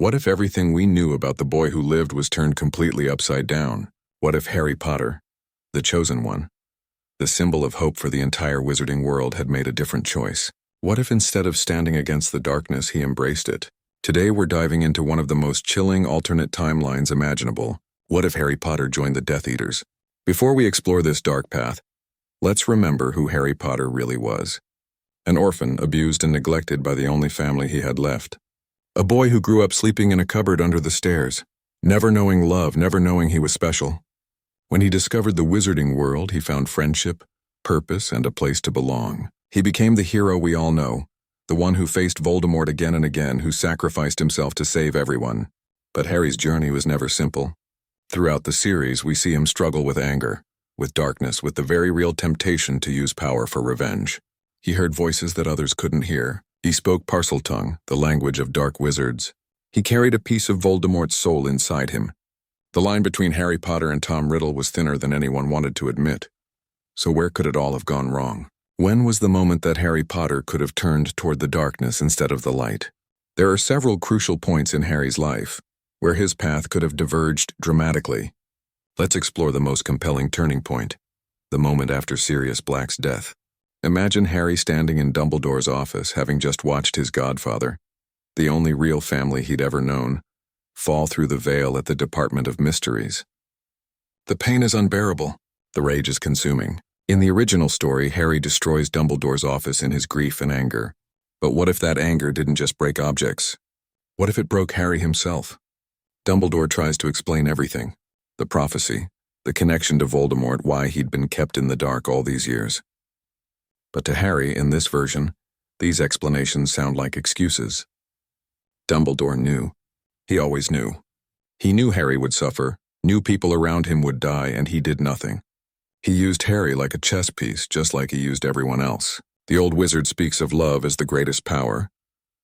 What if everything we knew about the boy who lived was turned completely upside down? What if Harry Potter, the chosen one, the symbol of hope for the entire wizarding world, had made a different choice? What if instead of standing against the darkness, he embraced it? Today we're diving into one of the most chilling alternate timelines imaginable. What if Harry Potter joined the Death Eaters? Before we explore this dark path, let's remember who Harry Potter really was. An orphan, abused and neglected by the only family he had left. A boy who grew up sleeping in a cupboard under the stairs, never knowing love, never knowing he was special. When he discovered the wizarding world, he found friendship, purpose, and a place to belong. He became the hero we all know, the one who faced Voldemort again and again, who sacrificed himself to save everyone. But Harry's journey was never simple. Throughout the series, we see him struggle with anger, with darkness, with the very real temptation to use power for revenge. He heard voices that others couldn't hear. He spoke Parseltongue, the language of dark wizards. He carried a piece of Voldemort's soul inside him. The line between Harry Potter and Tom Riddle was thinner than anyone wanted to admit. So where could it all have gone wrong? When was the moment that Harry Potter could have turned toward the darkness instead of the light? There are several crucial points in Harry's life where his path could have diverged dramatically. Let's explore the most compelling turning point, the moment after Sirius Black's death. Imagine Harry standing in Dumbledore's office, having just watched his godfather, the only real family he'd ever known, fall through the veil at the Department of Mysteries. The pain is unbearable. The rage is consuming. In the original story, Harry destroys Dumbledore's office in his grief and anger. But what if that anger didn't just break objects? What if it broke Harry himself? Dumbledore tries to explain everything. The prophecy, the connection to Voldemort, why he'd been kept in the dark all these years. But to Harry, in this version, these explanations sound like excuses. Dumbledore knew. He always knew. He knew Harry would suffer, knew people around him would die, and he did nothing. He used Harry like a chess piece, just like he used everyone else. The old wizard speaks of love as the greatest power.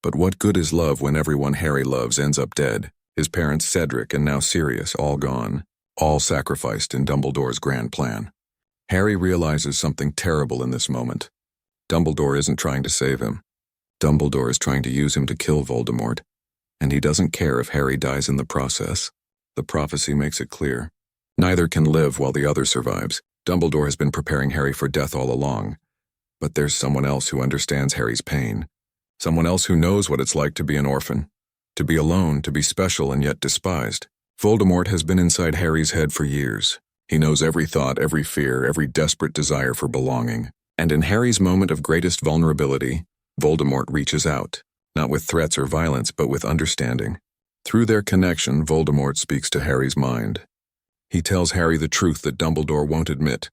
But what good is love when everyone Harry loves ends up dead? His parents Cedric and now Sirius, all gone, all sacrificed in Dumbledore's grand plan. Harry realizes something terrible in this moment. Dumbledore isn't trying to save him. Dumbledore is trying to use him to kill Voldemort, and he doesn't care if Harry dies in the process. The prophecy makes it clear. Neither can live while the other survives. Dumbledore has been preparing Harry for death all along, but there's someone else who understands Harry's pain. Someone else who knows what it's like to be an orphan, to be alone, to be special and yet despised. Voldemort has been inside Harry's head for years. He knows every thought, every fear, every desperate desire for belonging. And in Harry's moment of greatest vulnerability, Voldemort reaches out, not with threats or violence, but with understanding. Through their connection, Voldemort speaks to Harry's mind. He tells Harry the truth that Dumbledore won't admit.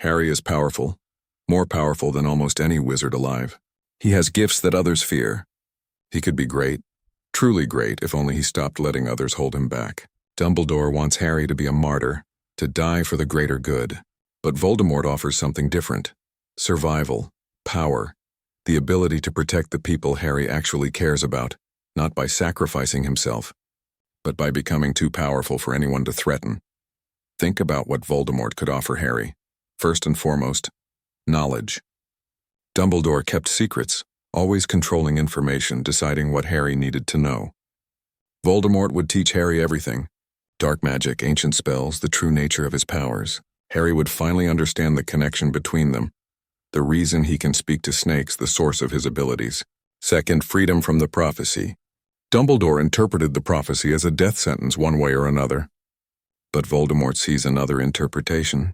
Harry is powerful, more powerful than almost any wizard alive. He has gifts that others fear. He could be great, truly great, if only he stopped letting others hold him back. Dumbledore wants Harry to be a martyr, to die for the greater good. But Voldemort offers something different. Survival, power, the ability to protect the people Harry actually cares about, not by sacrificing himself, but by becoming too powerful for anyone to threaten. Think about what Voldemort could offer Harry. First and foremost, knowledge. Dumbledore kept secrets, always controlling information, deciding what Harry needed to know. Voldemort would teach Harry everything. Dark magic, ancient spells, the true nature of his powers. Harry would finally understand the connection between them. The reason he can speak to snakes, the source of his abilities. Second, freedom from the prophecy. Dumbledore interpreted the prophecy as a death sentence one way or another. But Voldemort sees another interpretation.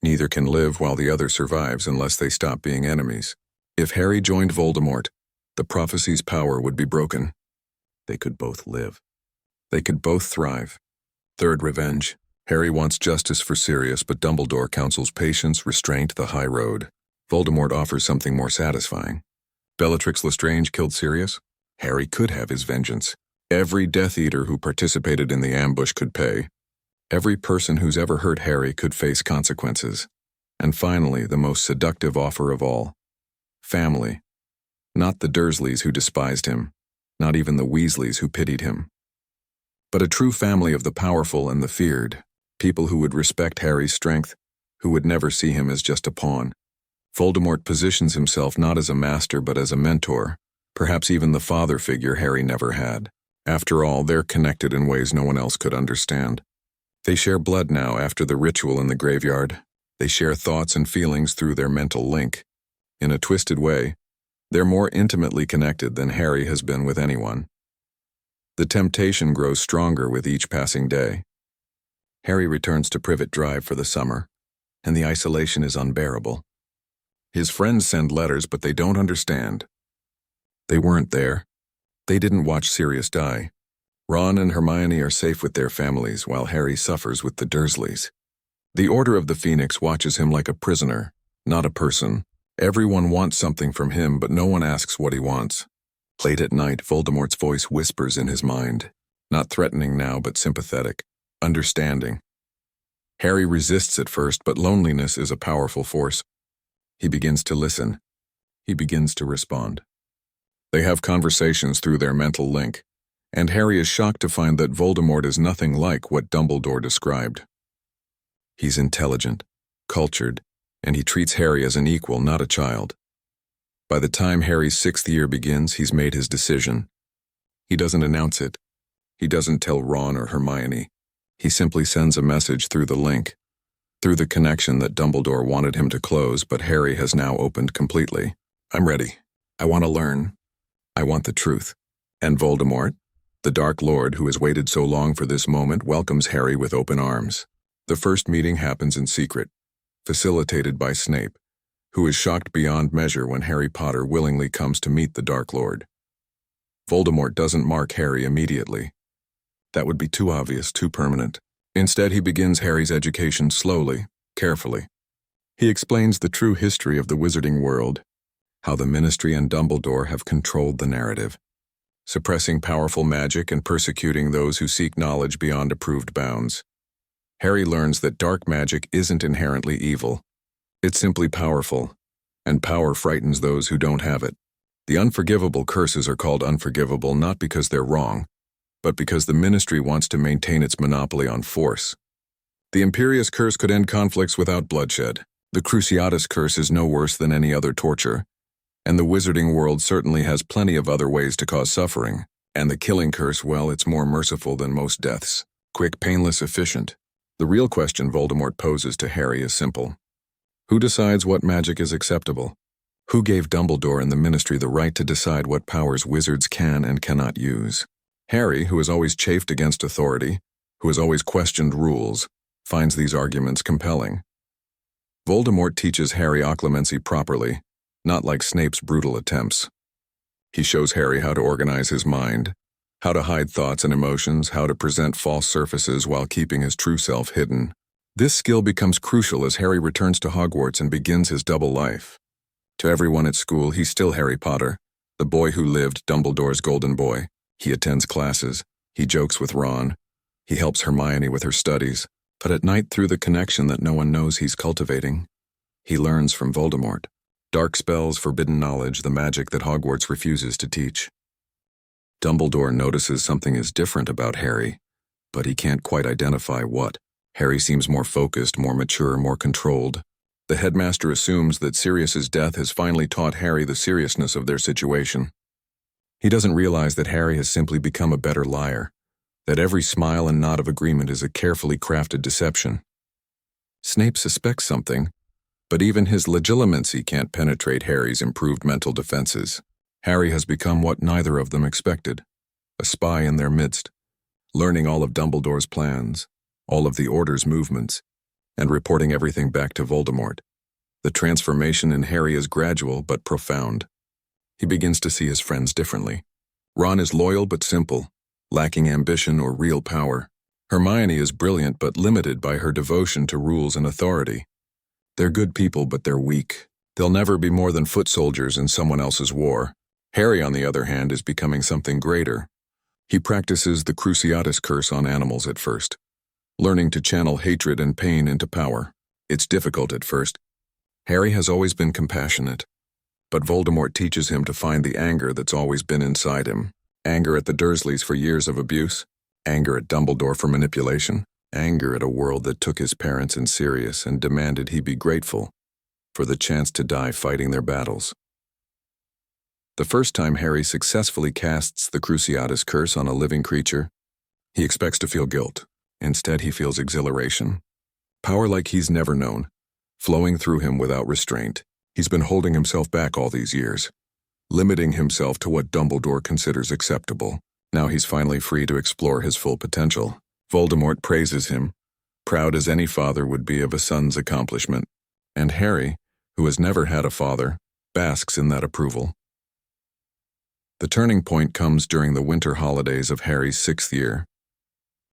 Neither can live while the other survives unless they stop being enemies. If Harry joined Voldemort, the prophecy's power would be broken. They could both live. They could both thrive. Third, revenge. Harry wants justice for Sirius, but Dumbledore counsels patience, restraint, the high road. Voldemort offers something more satisfying. Bellatrix Lestrange killed Sirius. Harry could have his vengeance. Every Death Eater who participated in the ambush could pay. Every person who's ever hurt Harry could face consequences. And finally, the most seductive offer of all. Family. Not the Dursleys who despised him, not even the Weasleys who pitied him. But a true family of the powerful and the feared, people who would respect Harry's strength, who would never see him as just a pawn. Voldemort positions himself not as a master but as a mentor, perhaps even the father figure Harry never had. After all, they're connected in ways no one else could understand. They share blood now after the ritual in the graveyard. They share thoughts and feelings through their mental link. In a twisted way, they're more intimately connected than Harry has been with anyone. The temptation grows stronger with each passing day. Harry returns to Privet Drive for the summer, and the isolation is unbearable. His friends send letters, but they don't understand. They weren't there. They didn't watch Sirius die. Ron and Hermione are safe with their families, while Harry suffers with the Dursleys. The Order of the Phoenix watches him like a prisoner, not a person. Everyone wants something from him, but no one asks what he wants. Late at night, Voldemort's voice whispers in his mind, not threatening now, but sympathetic, understanding. Harry resists at first, but loneliness is a powerful force. He begins to listen. He begins to respond. They have conversations through their mental link, and Harry is shocked to find that Voldemort is nothing like what Dumbledore described. He's intelligent, cultured, and he treats Harry as an equal, not a child. By the time Harry's 6th year begins, he's made his decision. He doesn't announce it. He doesn't tell Ron or Hermione. He simply sends a message through the link, through the connection that Dumbledore wanted him to close, but Harry has now opened completely. I'm ready. I want to learn. I want the truth. And Voldemort, the Dark Lord who has waited so long for this moment, welcomes Harry with open arms. The first meeting happens in secret, facilitated by Snape, who is shocked beyond measure when Harry Potter willingly comes to meet the Dark Lord. Voldemort doesn't mark Harry immediately. That would be too obvious, too permanent. Instead, he begins Harry's education slowly, carefully. He explains the true history of the wizarding world, how the Ministry and Dumbledore have controlled the narrative, suppressing powerful magic and persecuting those who seek knowledge beyond approved bounds. Harry learns that dark magic isn't inherently evil. It's simply powerful, and power frightens those who don't have it. The unforgivable curses are called unforgivable not because they're wrong, but because the Ministry wants to maintain its monopoly on force. The Imperius Curse could end conflicts without bloodshed. The Cruciatus Curse is no worse than any other torture, and the wizarding world certainly has plenty of other ways to cause suffering. And the Killing Curse, well, it's more merciful than most deaths. Quick, painless, efficient. The real question Voldemort poses to Harry is simple. Who decides what magic is acceptable? Who gave Dumbledore and the Ministry the right to decide what powers wizards can and cannot use? Harry, who has always chafed against authority, who has always questioned rules, finds these arguments compelling. Voldemort teaches Harry occlumency properly, not like Snape's brutal attempts. He shows Harry how to organize his mind, how to hide thoughts and emotions, how to present false surfaces while keeping his true self hidden. This skill becomes crucial as Harry returns to Hogwarts and begins his double life. To everyone at school, he's still Harry Potter, the boy who lived, Dumbledore's golden boy. He attends classes, he jokes with Ron, he helps Hermione with her studies, but at night, through the connection that no one knows he's cultivating, he learns from Voldemort. Dark spells, forbidden knowledge, the magic that Hogwarts refuses to teach. Dumbledore notices something is different about Harry, but he can't quite identify what. Harry seems more focused, more mature, more controlled. The headmaster assumes that Sirius's death has finally taught Harry the seriousness of their situation. He doesn't realize that Harry has simply become a better liar, that every smile and nod of agreement is a carefully crafted deception. Snape suspects something, but even his legilimency can't penetrate Harry's improved mental defenses. Harry has become what neither of them expected, a spy in their midst, learning all of Dumbledore's plans, all of the Order's movements, and reporting everything back to Voldemort. The transformation in Harry is gradual but profound. He begins to see his friends differently. Ron is loyal but simple, lacking ambition or real power. Hermione is brilliant but limited by her devotion to rules and authority. They're good people, but they're weak. They'll never be more than foot soldiers in someone else's war. Harry, on the other hand, is becoming something greater. He practices the Cruciatus Curse on animals at first, learning to channel hatred and pain into power. It's difficult at first. Harry has always been compassionate, but Voldemort teaches him to find the anger that's always been inside him. Anger at the Dursleys for years of abuse, anger at Dumbledore for manipulation, anger at a world that took his parents in Sirius and demanded he be grateful for the chance to die fighting their battles. The first time Harry successfully casts the Cruciatus curse on a living creature, he expects to feel guilt. Instead, he feels exhilaration. Power like he's never known, flowing through him without restraint. He's been holding himself back all these years, limiting himself to what Dumbledore considers acceptable. Now he's finally free to explore his full potential. Voldemort praises him, proud as any father would be of a son's accomplishment. And Harry, who has never had a father, basks in that approval. The turning point comes during the winter holidays of Harry's 6th year.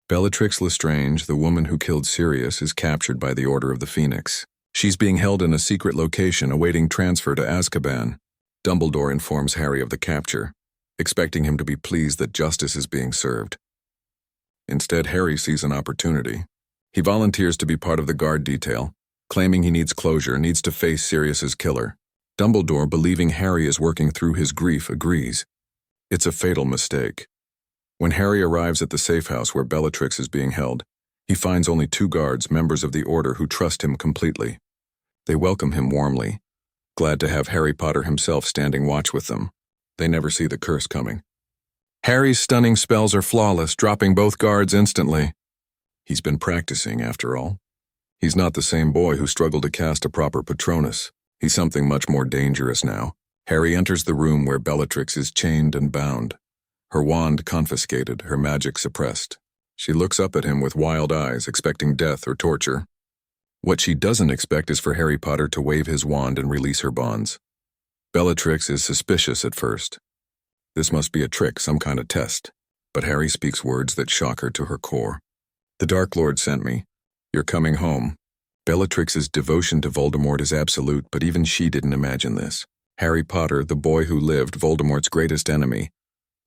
Bellatrix Lestrange, the woman who killed Sirius, is captured by the Order of the Phoenix. She's being held in a secret location awaiting transfer to Azkaban. Dumbledore informs Harry of the capture, expecting him to be pleased that justice is being served. Instead, Harry sees an opportunity. He volunteers to be part of the guard detail, claiming he needs closure, needs to face Sirius's killer. Dumbledore, believing Harry is working through his grief, agrees. It's a fatal mistake. When Harry arrives at the safe house where Bellatrix is being held, he finds only 2 guards, members of the Order, who trust him completely. They welcome him warmly, glad to have Harry Potter himself standing watch with them. They never see the curse coming. Harry's stunning spells are flawless, dropping both guards instantly. He's been practicing, after all. He's not the same boy who struggled to cast a proper Patronus. He's something much more dangerous now. Harry enters the room where Bellatrix is chained and bound, her wand confiscated, her magic suppressed. She looks up at him with wild eyes, expecting death or torture. What she doesn't expect is for Harry Potter to wave his wand and release her bonds. Bellatrix is suspicious at first. This must be a trick, some kind of test. But Harry speaks words that shock her to her core. "The Dark Lord sent me. You're coming home." Bellatrix's devotion to Voldemort is absolute, but even she didn't imagine this. Harry Potter, the boy who lived, Voldemort's greatest enemy,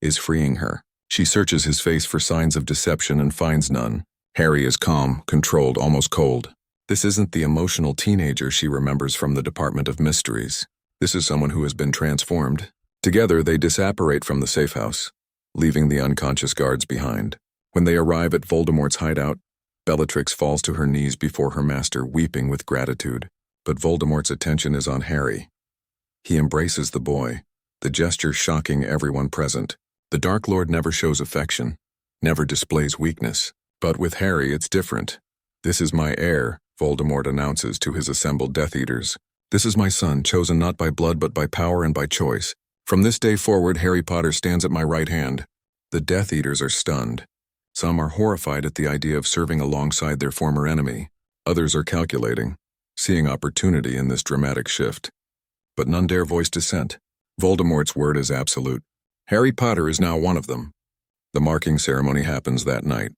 is freeing her. She searches his face for signs of deception and finds none. Harry is calm, controlled, almost cold. This isn't the emotional teenager she remembers from the Department of Mysteries. This is someone who has been transformed. Together, they disapparate from the safe house, leaving the unconscious guards behind. When they arrive at Voldemort's hideout, Bellatrix falls to her knees before her master, weeping with gratitude. But Voldemort's attention is on Harry. He embraces the boy, the gesture shocking everyone present. The Dark Lord never shows affection, never displays weakness. But with Harry, it's different. "This is my heir," Voldemort announces to his assembled Death Eaters. "This is my son, chosen not by blood but by power and by choice. From this day forward, Harry Potter stands at my right hand." The Death Eaters are stunned. Some are horrified at the idea of serving alongside their former enemy. Others are calculating, seeing opportunity in this dramatic shift. But none dare voice dissent. Voldemort's word is absolute. Harry Potter is now one of them. The marking ceremony happens that night.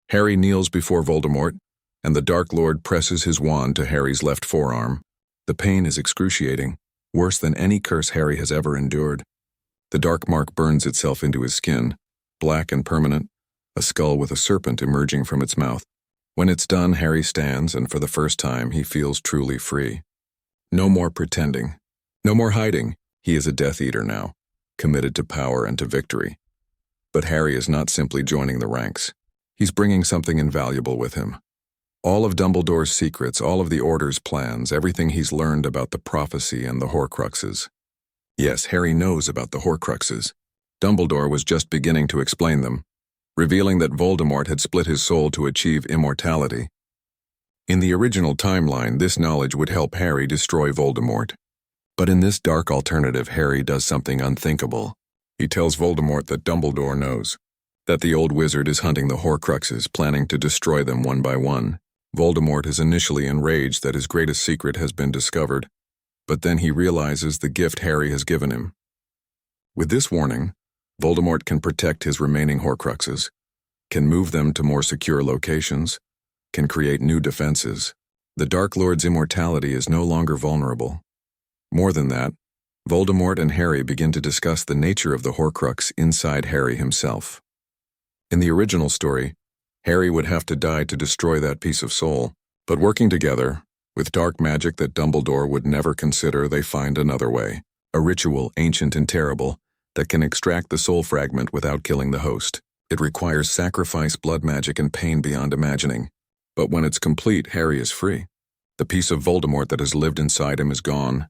Harry kneels before Voldemort, and the Dark Lord presses his wand to Harry's left forearm. The pain is excruciating, worse than any curse Harry has ever endured. The dark mark burns itself into his skin, black and permanent, a skull with a serpent emerging from its mouth. When it's done, Harry stands, and for the first time, he feels truly free. No more pretending. No more hiding. He is a Death Eater now, committed to power and to victory. But Harry is not simply joining the ranks. He's bringing something invaluable with him. All of Dumbledore's secrets, all of the Order's plans, everything he's learned about the prophecy and the Horcruxes. Yes, Harry knows about the Horcruxes. Dumbledore was just beginning to explain them, revealing that Voldemort had split his soul to achieve immortality. In the original timeline, this knowledge would help Harry destroy Voldemort. But in this dark alternative, Harry does something unthinkable. He tells Voldemort that Dumbledore knows, that the old wizard is hunting the Horcruxes, planning to destroy them one by one. Voldemort is initially enraged that his greatest secret has been discovered, but then he realizes the gift Harry has given him. With this warning, Voldemort can protect his remaining Horcruxes, can move them to more secure locations, can create new defenses. The Dark Lord's immortality is no longer vulnerable. More than that, Voldemort and Harry begin to discuss the nature of the Horcrux inside Harry himself. In the original story, Harry would have to die to destroy that piece of soul, but working together, with dark magic that Dumbledore would never consider, they find another way, a ritual ancient and terrible that can extract the soul fragment without killing the host. It requires sacrifice, blood magic, and pain beyond imagining. But when it's complete, Harry is free. The piece of Voldemort that has lived inside him is gone,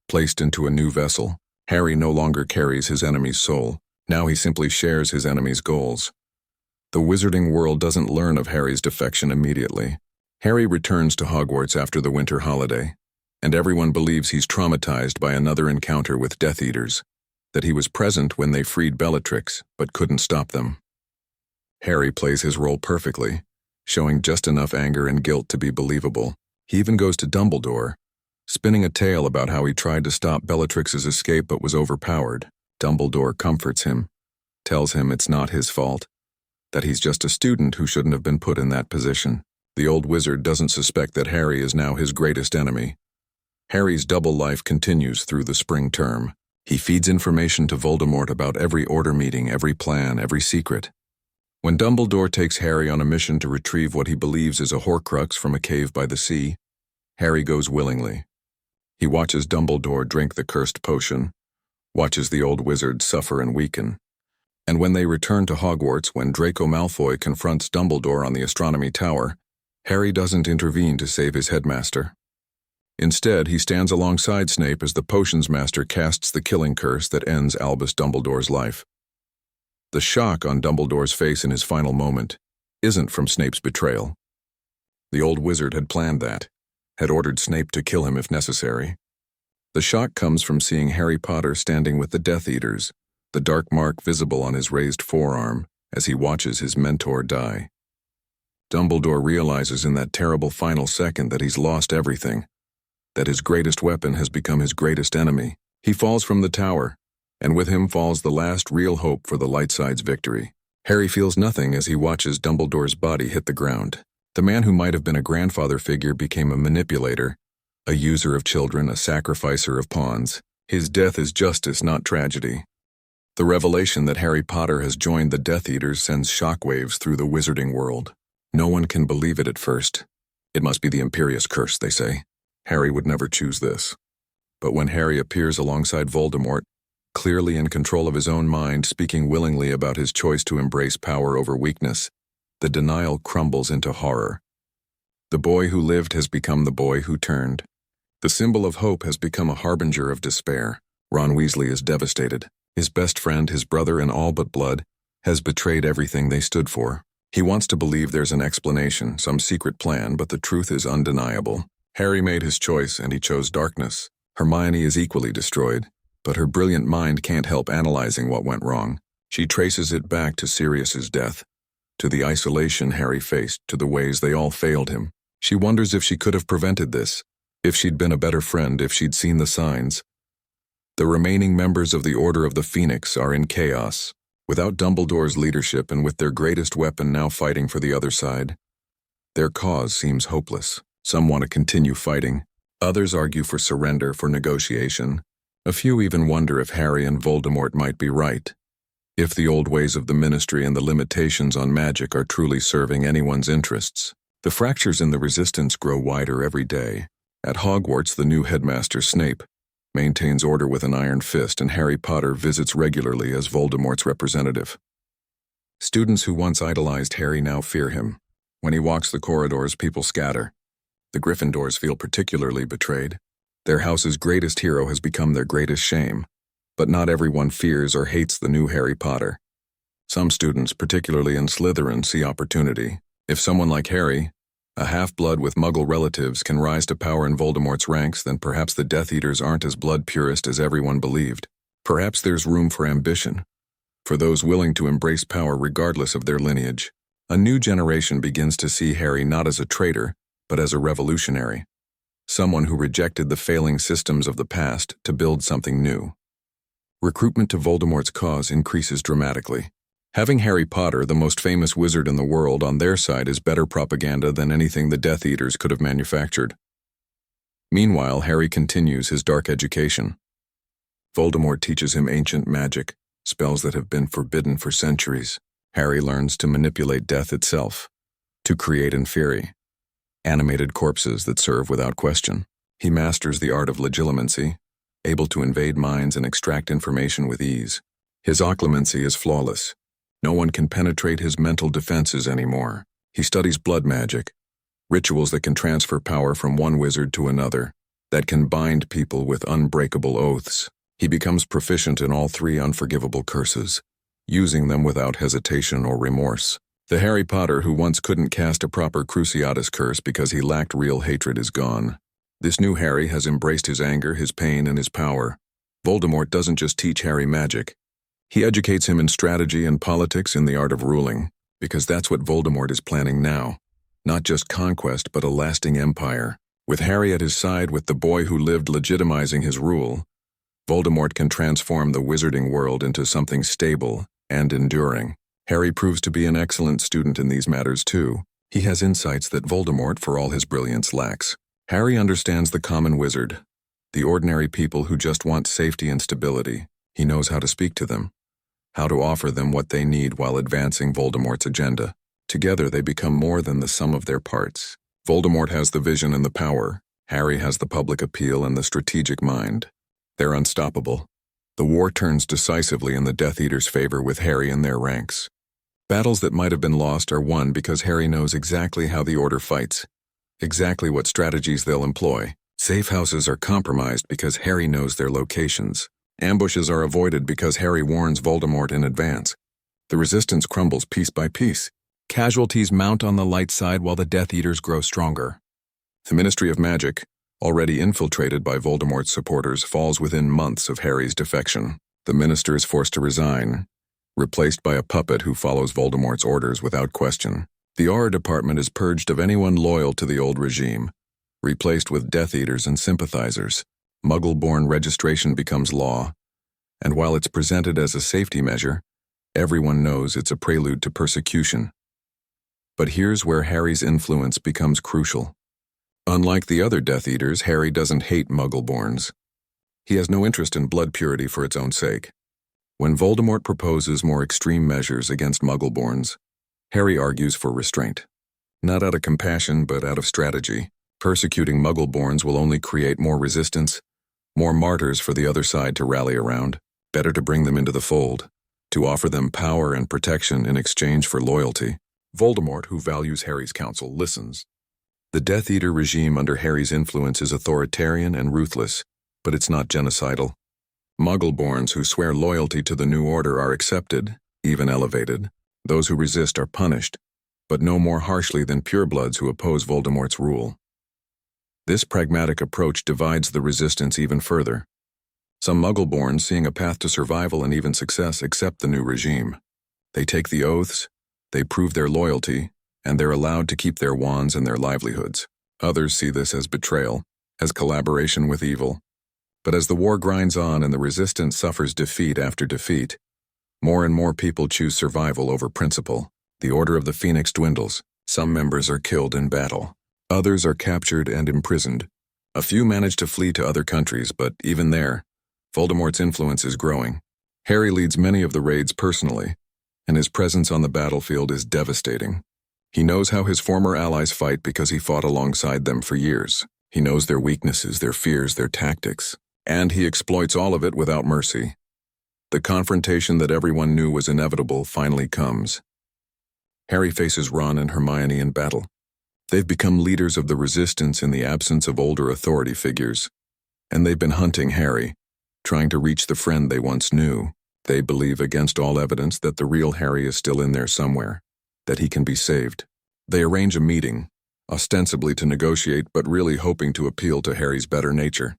placed into a new vessel, Harry no longer carries his enemy's soul. Now he simply shares his enemy's goals. The wizarding world doesn't learn of Harry's defection immediately. Harry returns to Hogwarts after the winter holiday, and everyone believes he's traumatized by another encounter with Death Eaters, that he was present when they freed Bellatrix, but couldn't stop them. Harry plays his role perfectly, showing just enough anger and guilt to be believable. He even goes to Dumbledore, spinning a tale about how he tried to stop Bellatrix's escape but was overpowered. Dumbledore comforts him, tells him it's not his fault, that he's just a student who shouldn't have been put in that position. The old wizard doesn't suspect that Harry is now his greatest enemy. Harry's double life continues through the spring term. He feeds information to Voldemort about every order meeting, every plan, every secret. When Dumbledore takes Harry on a mission to retrieve what he believes is a Horcrux from a cave by the sea, Harry goes willingly. He watches Dumbledore drink the cursed potion, watches the old wizard suffer and weaken. And when they return to Hogwarts, when Draco Malfoy confronts Dumbledore on the astronomy tower, Harry doesn't intervene to save his headmaster. Instead, he stands alongside Snape as the potions master casts the killing curse that ends Albus Dumbledore's life. The shock on Dumbledore's face in his final moment isn't from Snape's betrayal. The old wizard had planned that, had ordered Snape to kill him if necessary. The shock comes from seeing Harry Potter standing with the Death Eaters, the dark mark visible on his raised forearm as he watches his mentor die. Dumbledore realizes in that terrible final second that he's lost everything, that his greatest weapon has become his greatest enemy. He falls from the tower, and with him falls the last real hope for the Lightside's victory. Harry feels nothing as he watches Dumbledore's body hit the ground. The man who might have been a grandfather figure became a manipulator, a user of children, a sacrificer of pawns. His death is justice, not tragedy. The revelation that Harry Potter has joined the Death Eaters sends shockwaves through the wizarding world. No one can believe it at first. It must be the Imperious Curse, they say. Harry would never choose this. But when Harry appears alongside Voldemort, clearly in control of his own mind, speaking willingly about his choice to embrace power over weakness, the denial crumbles into horror. The boy who lived has become the boy who turned. The symbol of hope has become a harbinger of despair. Ron Weasley is devastated. His best friend, his brother in all but blood, has betrayed everything they stood for. He wants to believe there's an explanation, some secret plan, but the truth is undeniable. Harry made his choice, and he chose darkness. Hermione is equally destroyed, but her brilliant mind can't help analyzing what went wrong. She traces it back to Sirius's death, to the isolation Harry faced, to the ways they all failed him. She wonders if she could have prevented this, if she'd been a better friend, if she'd seen the signs. The remaining members of the Order of the Phoenix are in chaos. Without Dumbledore's leadership and with their greatest weapon now fighting for the other side, their cause seems hopeless. Some want to continue fighting. Others argue for surrender, for negotiation. A few even wonder if Harry and Voldemort might be right. If the old ways of the Ministry and the limitations on magic are truly serving anyone's interests. The fractures in the Resistance grow wider every day. At Hogwarts, the new headmaster, Snape, maintains order with an iron fist, and Harry Potter visits regularly as Voldemort's representative. Students who once idolized Harry now fear him. When he walks the corridors, people scatter. The Gryffindors feel particularly betrayed. Their house's greatest hero has become their greatest shame. But not everyone fears or hates the new Harry Potter. Some students, particularly in Slytherin, see opportunity. If someone like Harry, a half-blood with Muggle relatives, can rise to power in Voldemort's ranks, then perhaps the Death Eaters aren't as blood purist as everyone believed. Perhaps there's room for ambition, for those willing to embrace power regardless of their lineage. A new generation begins to see Harry not as a traitor, but as a revolutionary. Someone who rejected the failing systems of the past to build something new. Recruitment to Voldemort's cause increases dramatically. Having Harry Potter, the most famous wizard in the world, on their side is better propaganda than anything the Death Eaters could have manufactured. Meanwhile, Harry continues his dark education. Voldemort teaches him ancient magic, spells that have been forbidden for centuries. Harry learns to manipulate death itself, to create in fury, animated corpses that serve without question. He masters the art of legilimency, able to invade minds and extract information with ease. His occlumency is flawless. No one can penetrate his mental defenses anymore. He studies blood magic, rituals that can transfer power from one wizard to another, that can bind people with unbreakable oaths. He becomes proficient in all three unforgivable curses, using them without hesitation or remorse. The Harry Potter who once couldn't cast a proper Cruciatus curse because he lacked real hatred is gone. This new Harry has embraced his anger, his pain, and his power. Voldemort doesn't just teach Harry magic. He educates him in strategy and politics, in the art of ruling, because that's what Voldemort is planning now. Not just conquest, but a lasting empire. With Harry at his side, with the boy who lived legitimizing his rule, Voldemort can transform the wizarding world into something stable and enduring. Harry proves to be an excellent student in these matters too. He has insights that Voldemort, for all his brilliance, lacks. Harry understands the common wizard, the ordinary people who just want safety and stability. He knows how to speak to them, how to offer them what they need while advancing Voldemort's agenda. Together they become more than the sum of their parts. Voldemort has the vision and the power. Harry has the public appeal and the strategic mind. They're unstoppable. The war turns decisively in the Death Eaters' favor with Harry in their ranks. Battles that might have been lost are won because Harry knows exactly how the Order fights, exactly what strategies they'll employ. Safe houses are compromised because Harry knows their locations. Ambushes are avoided because Harry warns Voldemort in advance. The resistance crumbles piece by piece. Casualties mount on the light side while the Death Eaters grow stronger. The Ministry of Magic, already infiltrated by Voldemort's supporters, falls within months of Harry's defection. The minister is forced to resign, replaced by a puppet who follows Voldemort's orders without question. The Aura Department is purged of anyone loyal to the old regime, replaced with Death Eaters and sympathizers. Muggle-born registration becomes law, and while it's presented as a safety measure, everyone knows it's a prelude to persecution. But here's where Harry's influence becomes crucial. Unlike the other Death Eaters, Harry doesn't hate Muggle-borns. He has no interest in blood purity for its own sake. When Voldemort proposes more extreme measures against Muggle-borns, Harry argues for restraint. Not out of compassion, but out of strategy. Persecuting Muggle-borns will only create more resistance, more martyrs for the other side to rally around. Better to bring them into the fold, to offer them power and protection in exchange for loyalty. Voldemort, who values Harry's counsel, listens. The Death Eater regime under Harry's influence is authoritarian and ruthless, but it's not genocidal. Muggle-borns who swear loyalty to the new order are accepted, even elevated. Those who resist are punished, but no more harshly than purebloods who oppose Voldemort's rule. This pragmatic approach divides the resistance even further. Some Muggle-borns, seeing a path to survival and even success, accept the new regime. They take the oaths, they prove their loyalty, and they're allowed to keep their wands and their livelihoods. Others see this as betrayal, as collaboration with evil. But as the war grinds on and the resistance suffers defeat after defeat, more and more people choose survival over principle. The Order of the Phoenix dwindles. Some members are killed in battle. Others are captured and imprisoned. A few manage to flee to other countries, but even there, Voldemort's influence is growing. Harry leads many of the raids personally, and his presence on the battlefield is devastating. He knows how his former allies fight because he fought alongside them for years. He knows their weaknesses, their fears, their tactics, and he exploits all of it without mercy. The confrontation that everyone knew was inevitable finally comes. Harry faces Ron and Hermione in battle. They've become leaders of the resistance in the absence of older authority figures, and they've been hunting Harry, trying to reach the friend they once knew. They believe against all evidence that the real Harry is still in there somewhere, that he can be saved. They arrange a meeting, ostensibly to negotiate but really hoping to appeal to Harry's better nature.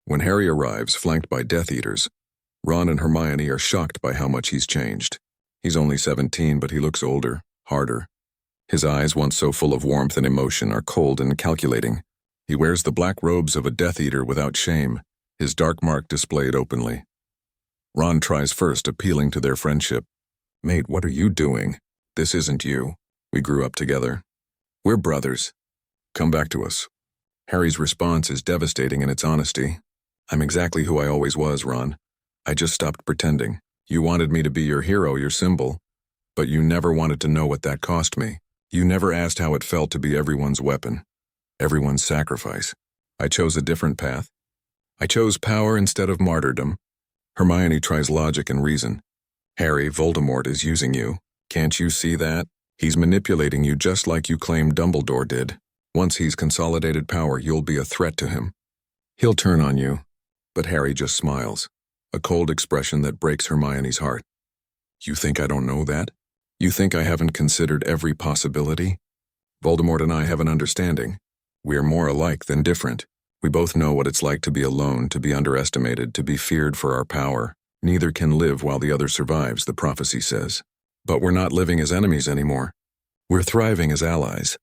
When Harry arrives, flanked by Death Eaters, Ron and Hermione are shocked by how much he's changed. He's only 17, but he looks older, harder. His eyes, once so full of warmth and emotion, are cold and calculating. He wears the black robes of a Death Eater without shame, his dark mark displayed openly. Ron tries first, appealing to their friendship. "Mate, what are you doing? This isn't you. We grew up together. We're brothers. Come back to us." Harry's response is devastating in its honesty. "I'm exactly who I always was, Ron. I just stopped pretending. You wanted me to be your hero, your symbol, but you never wanted to know what that cost me. You never asked how it felt to be everyone's weapon, everyone's sacrifice. I chose a different path. I chose power instead of martyrdom." Hermione tries logic and reason. "Harry, Voldemort is using you. Can't you see that? He's manipulating you just like you claimed Dumbledore did. Once he's consolidated power, you'll be a threat to him. He'll turn on you. But Harry just smiles, a cold expression that breaks Hermione's heart. You think I don't know that? You think I haven't considered every possibility? Voldemort and I have an understanding. We are more alike than different. We both know what it's like to be alone, to be underestimated, to be feared for our power. Neither can live while the other survives, the prophecy says. But we're not living as enemies anymore. We're thriving as allies.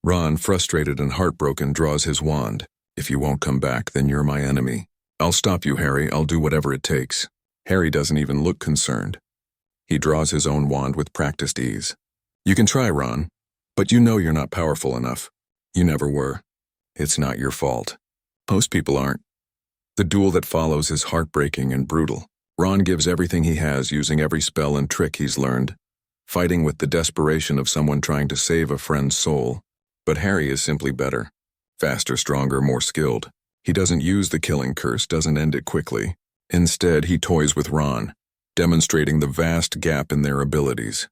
Ron, frustrated and heartbroken, draws his wand. If you won't come back, then you're my enemy. I'll stop you, Harry. I'll do whatever it takes. Harry doesn't even look concerned. He draws his own wand with practiced ease. You can try, Ron, but you know you're not powerful enough. You never were. It's not your fault. Most people aren't. The duel that follows is heartbreaking and brutal. Ron gives everything he has, using every spell and trick he's learned, fighting with the desperation of someone trying to save a friend's soul. But Harry is simply better. Faster, stronger, more skilled. He doesn't use the killing curse, doesn't end it quickly. Instead, he toys with Ron, demonstrating the vast gap in their abilities.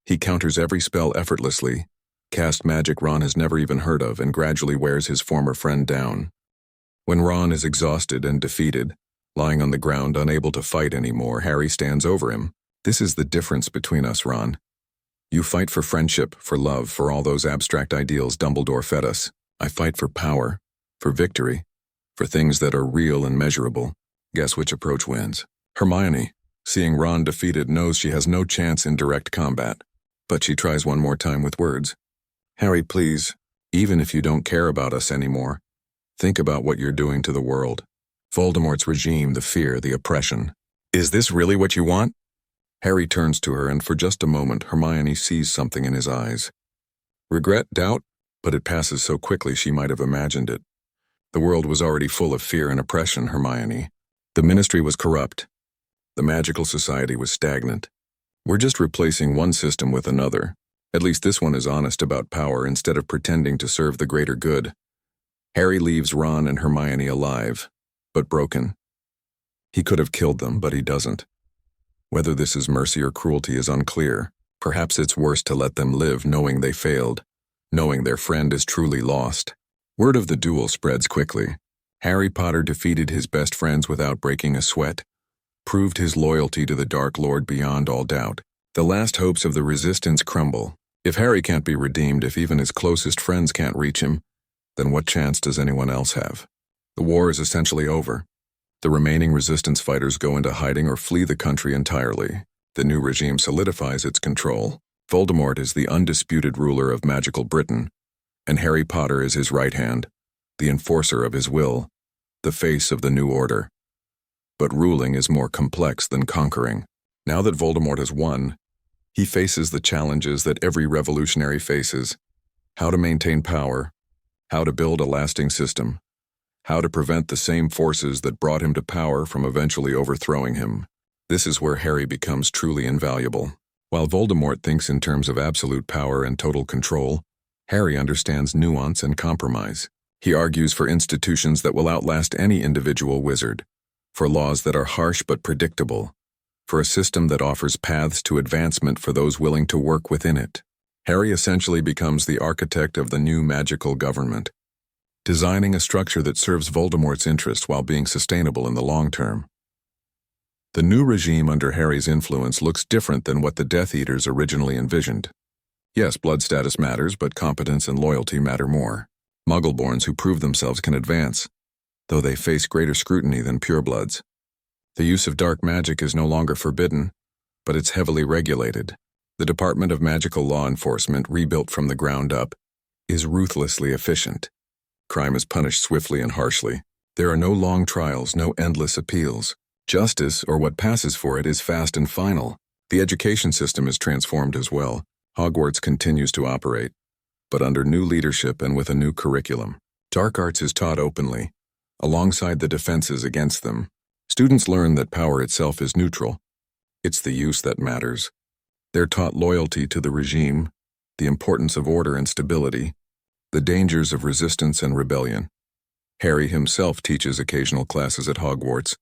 He counters every spell effortlessly, casts magic Ron has never even heard of, and gradually wears his former friend down. When Ron is exhausted and defeated, lying on the ground unable to fight anymore, Harry stands over him. This is the difference between us, Ron. You fight for friendship, for love, for all those abstract ideals Dumbledore fed us. I fight for power, for victory, for things that are real and measurable. Guess which approach wins? Hermione, seeing Ron defeated, knows she has no chance in direct combat. But she tries one more time with words. Harry, please, even if you don't care about us anymore, think about what you're doing to the world. Voldemort's regime, the fear, the oppression. Is this really what you want? Harry turns to her, and for just a moment, Hermione sees something in his eyes. Regret, doubt, but it passes so quickly she might have imagined it. The world was already full of fear and oppression, Hermione. The Ministry was corrupt. The magical society was stagnant. We're just replacing one system with another. At least this one is honest about power instead of pretending to serve the greater good. Harry leaves Ron and Hermione alive, but broken. He could have killed them, but he doesn't. Whether this is mercy or cruelty is unclear. Perhaps it's worse to let them live knowing they failed, knowing their friend is truly lost. Word of the duel spreads quickly. Harry Potter defeated his best friends without breaking a sweat, proved his loyalty to the Dark Lord beyond all doubt. The last hopes of the resistance crumble. If Harry can't be redeemed, if even his closest friends can't reach him, then what chance does anyone else have? The war is essentially over. The remaining resistance fighters go into hiding or flee the country entirely. The new regime solidifies its control. Voldemort is the undisputed ruler of magical Britain, and Harry Potter is his right hand, the enforcer of his will, the face of the new order. But ruling is more complex than conquering. Now that Voldemort has won, he faces the challenges that every revolutionary faces: how to maintain power, how to build a lasting system, how to prevent the same forces that brought him to power from eventually overthrowing him. This is where Harry becomes truly invaluable. While Voldemort thinks in terms of absolute power and total control, Harry understands nuance and compromise. He argues for institutions that will outlast any individual wizard, for laws that are harsh but predictable, for a system that offers paths to advancement for those willing to work within it. Harry essentially becomes the architect of the new magical government, designing a structure that serves Voldemort's interest while being sustainable in the long term. The new regime under Harry's influence looks different than what the Death Eaters originally envisioned. Yes, blood status matters, but competence and loyalty matter more. Muggleborns who prove themselves can advance, though they face greater scrutiny than purebloods. The use of dark magic is no longer forbidden, but it's heavily regulated. The Department of Magical Law Enforcement, rebuilt from the ground up, is ruthlessly efficient. Crime is punished swiftly and harshly. There are no long trials, no endless appeals. Justice, or what passes for it, is fast and final. The education system is transformed as well. Hogwarts continues to operate, but under new leadership and with a new curriculum. Dark arts is taught openly, alongside the defenses against them. Students learn that power itself is neutral. It's the use that matters. They're taught loyalty to the regime, the importance of order and stability, the dangers of resistance and rebellion. Harry himself teaches occasional classes at Hogwarts,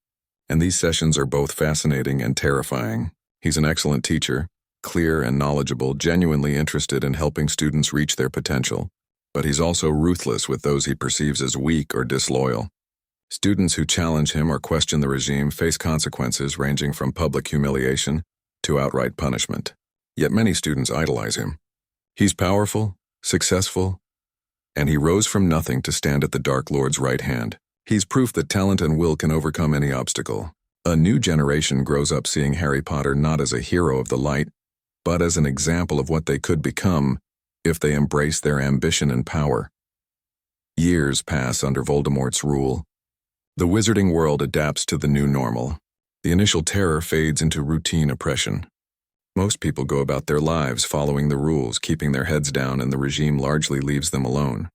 and these sessions are both fascinating and terrifying. He's an excellent teacher, clear and knowledgeable, genuinely interested in helping students reach their potential. But he's also ruthless with those he perceives as weak or disloyal. Students who challenge him or question the regime face consequences ranging from public humiliation to outright punishment. Yet many students idolize him. He's powerful, successful, and he rose from nothing to stand at the Dark Lord's right hand. He's proof that talent and will can overcome any obstacle. A new generation grows up seeing Harry Potter not as a hero of the light, but as an example of what they could become if they embrace their ambition and power. Years pass under Voldemort's rule. The wizarding world adapts to the new normal. The initial terror fades into routine oppression. Most people go about their lives following the rules, keeping their heads down, and the regime largely leaves them alone.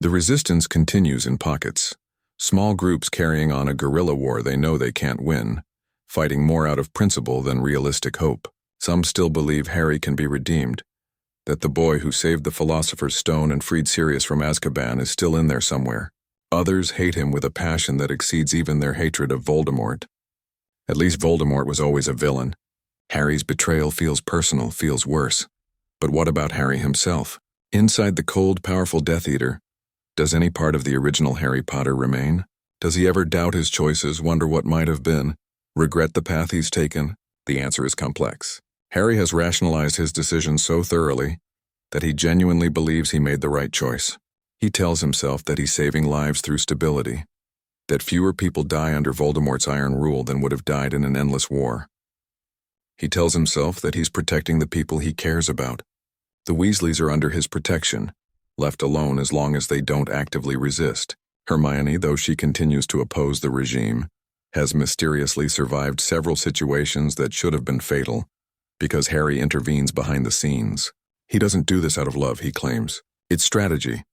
The resistance continues in pockets. Small groups carrying on a guerrilla war they know they can't win, fighting more out of principle than realistic hope. Some still believe Harry can be redeemed, that the boy who saved the Philosopher's Stone and freed Sirius from Azkaban is still in there somewhere. Others hate him with a passion that exceeds even their hatred of Voldemort. At least Voldemort was always a villain. Harry's betrayal feels personal, feels worse. But what about Harry himself? Inside the cold, powerful Death Eater, does any part of the original Harry Potter remain? Does he ever doubt his choices, wonder what might have been, regret the path he's taken? The answer is complex. Harry has rationalized his decisions so thoroughly that he genuinely believes he made the right choice. He tells himself that he's saving lives through stability, that fewer people die under Voldemort's iron rule than would have died in an endless war. He tells himself that he's protecting the people he cares about. The Weasleys are under his protection, left alone as long as they don't actively resist. Hermione, though she continues to oppose the regime, has mysteriously survived several situations that should have been fatal, because Harry intervenes behind the scenes. He doesn't do this out of love, he claims. It's strategy,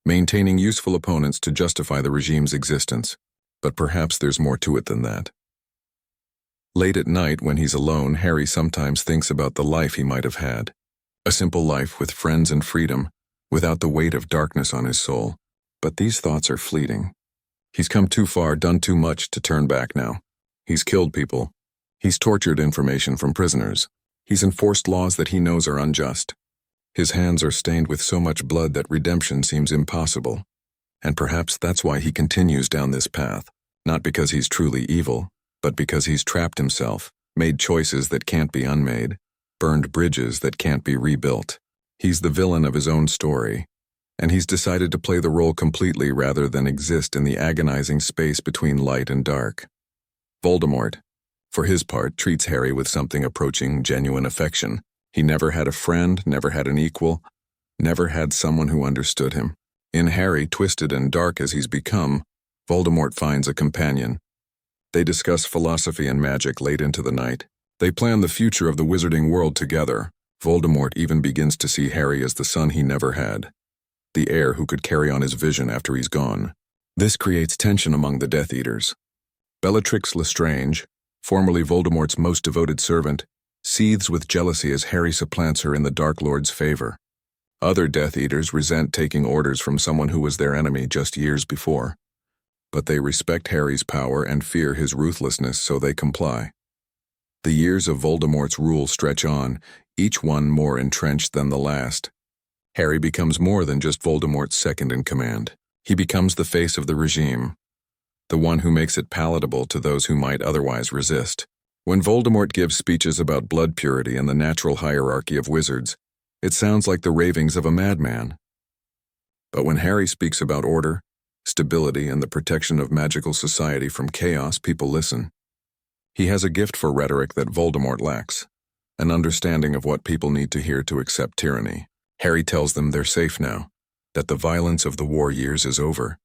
maintaining useful opponents to justify the regime's existence. But perhaps there's more to it than that. Late at night, when he's alone, Harry sometimes thinks about the life he might have had. A simple life with friends and freedom, without the weight of darkness on his soul. But these thoughts are fleeting. He's come too far, done too much to turn back now. He's killed people. He's tortured information from prisoners. He's enforced laws that he knows are unjust. His hands are stained with so much blood that redemption seems impossible. And perhaps that's why he continues down this path. Not because he's truly evil, but because he's trapped himself, made choices that can't be unmade, burned bridges that can't be rebuilt. He's the villain of his own story, and he's decided to play the role completely rather than exist in the agonizing space between light and dark. Voldemort, for his part, treats Harry with something approaching genuine affection. He never had a friend, never had an equal, never had someone who understood him. In Harry, twisted and dark as he's become, Voldemort finds a companion. They discuss philosophy and magic late into the night. They plan the future of the wizarding world together. Voldemort even begins to see Harry as the son he never had, the heir who could carry on his vision after he's gone. This creates tension among the Death Eaters. Bellatrix Lestrange, formerly Voldemort's most devoted servant, seethes with jealousy as Harry supplants her in the Dark Lord's favor. Other Death Eaters resent taking orders from someone who was their enemy just years before. But they respect Harry's power and fear his ruthlessness, so they comply. The years of Voldemort's rule stretch on, each one more entrenched than the last. Harry becomes more than just Voldemort's second-in-command. He becomes the face of the regime, the one who makes it palatable to those who might otherwise resist. When Voldemort gives speeches about blood purity and the natural hierarchy of wizards, it sounds like the ravings of a madman. But when Harry speaks about order, stability, and the protection of magical society from chaos, people listen. He has a gift for rhetoric that Voldemort lacks, an understanding of what people need to hear to accept tyranny. Harry tells them they're safe now, that the violence of the war years is over,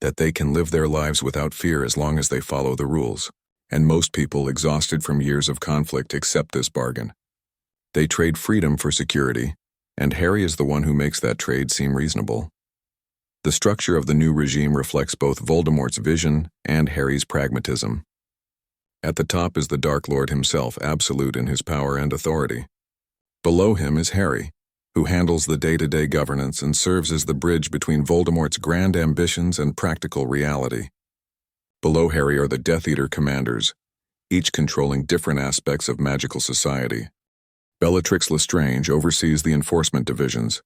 that they can live their lives without fear as long as they follow the rules. And most people, exhausted from years of conflict, accept this bargain. They trade freedom for security, and Harry is the one who makes that trade seem reasonable. The structure of the new regime reflects both Voldemort's vision and Harry's pragmatism. At the top is the Dark Lord himself, absolute in his power and authority. Below him is Harry, who handles the day-to-day governance and serves as the bridge between Voldemort's grand ambitions and practical reality. Below Harry are the Death Eater commanders, each controlling different aspects of magical society. Bellatrix Lestrange oversees the enforcement divisions,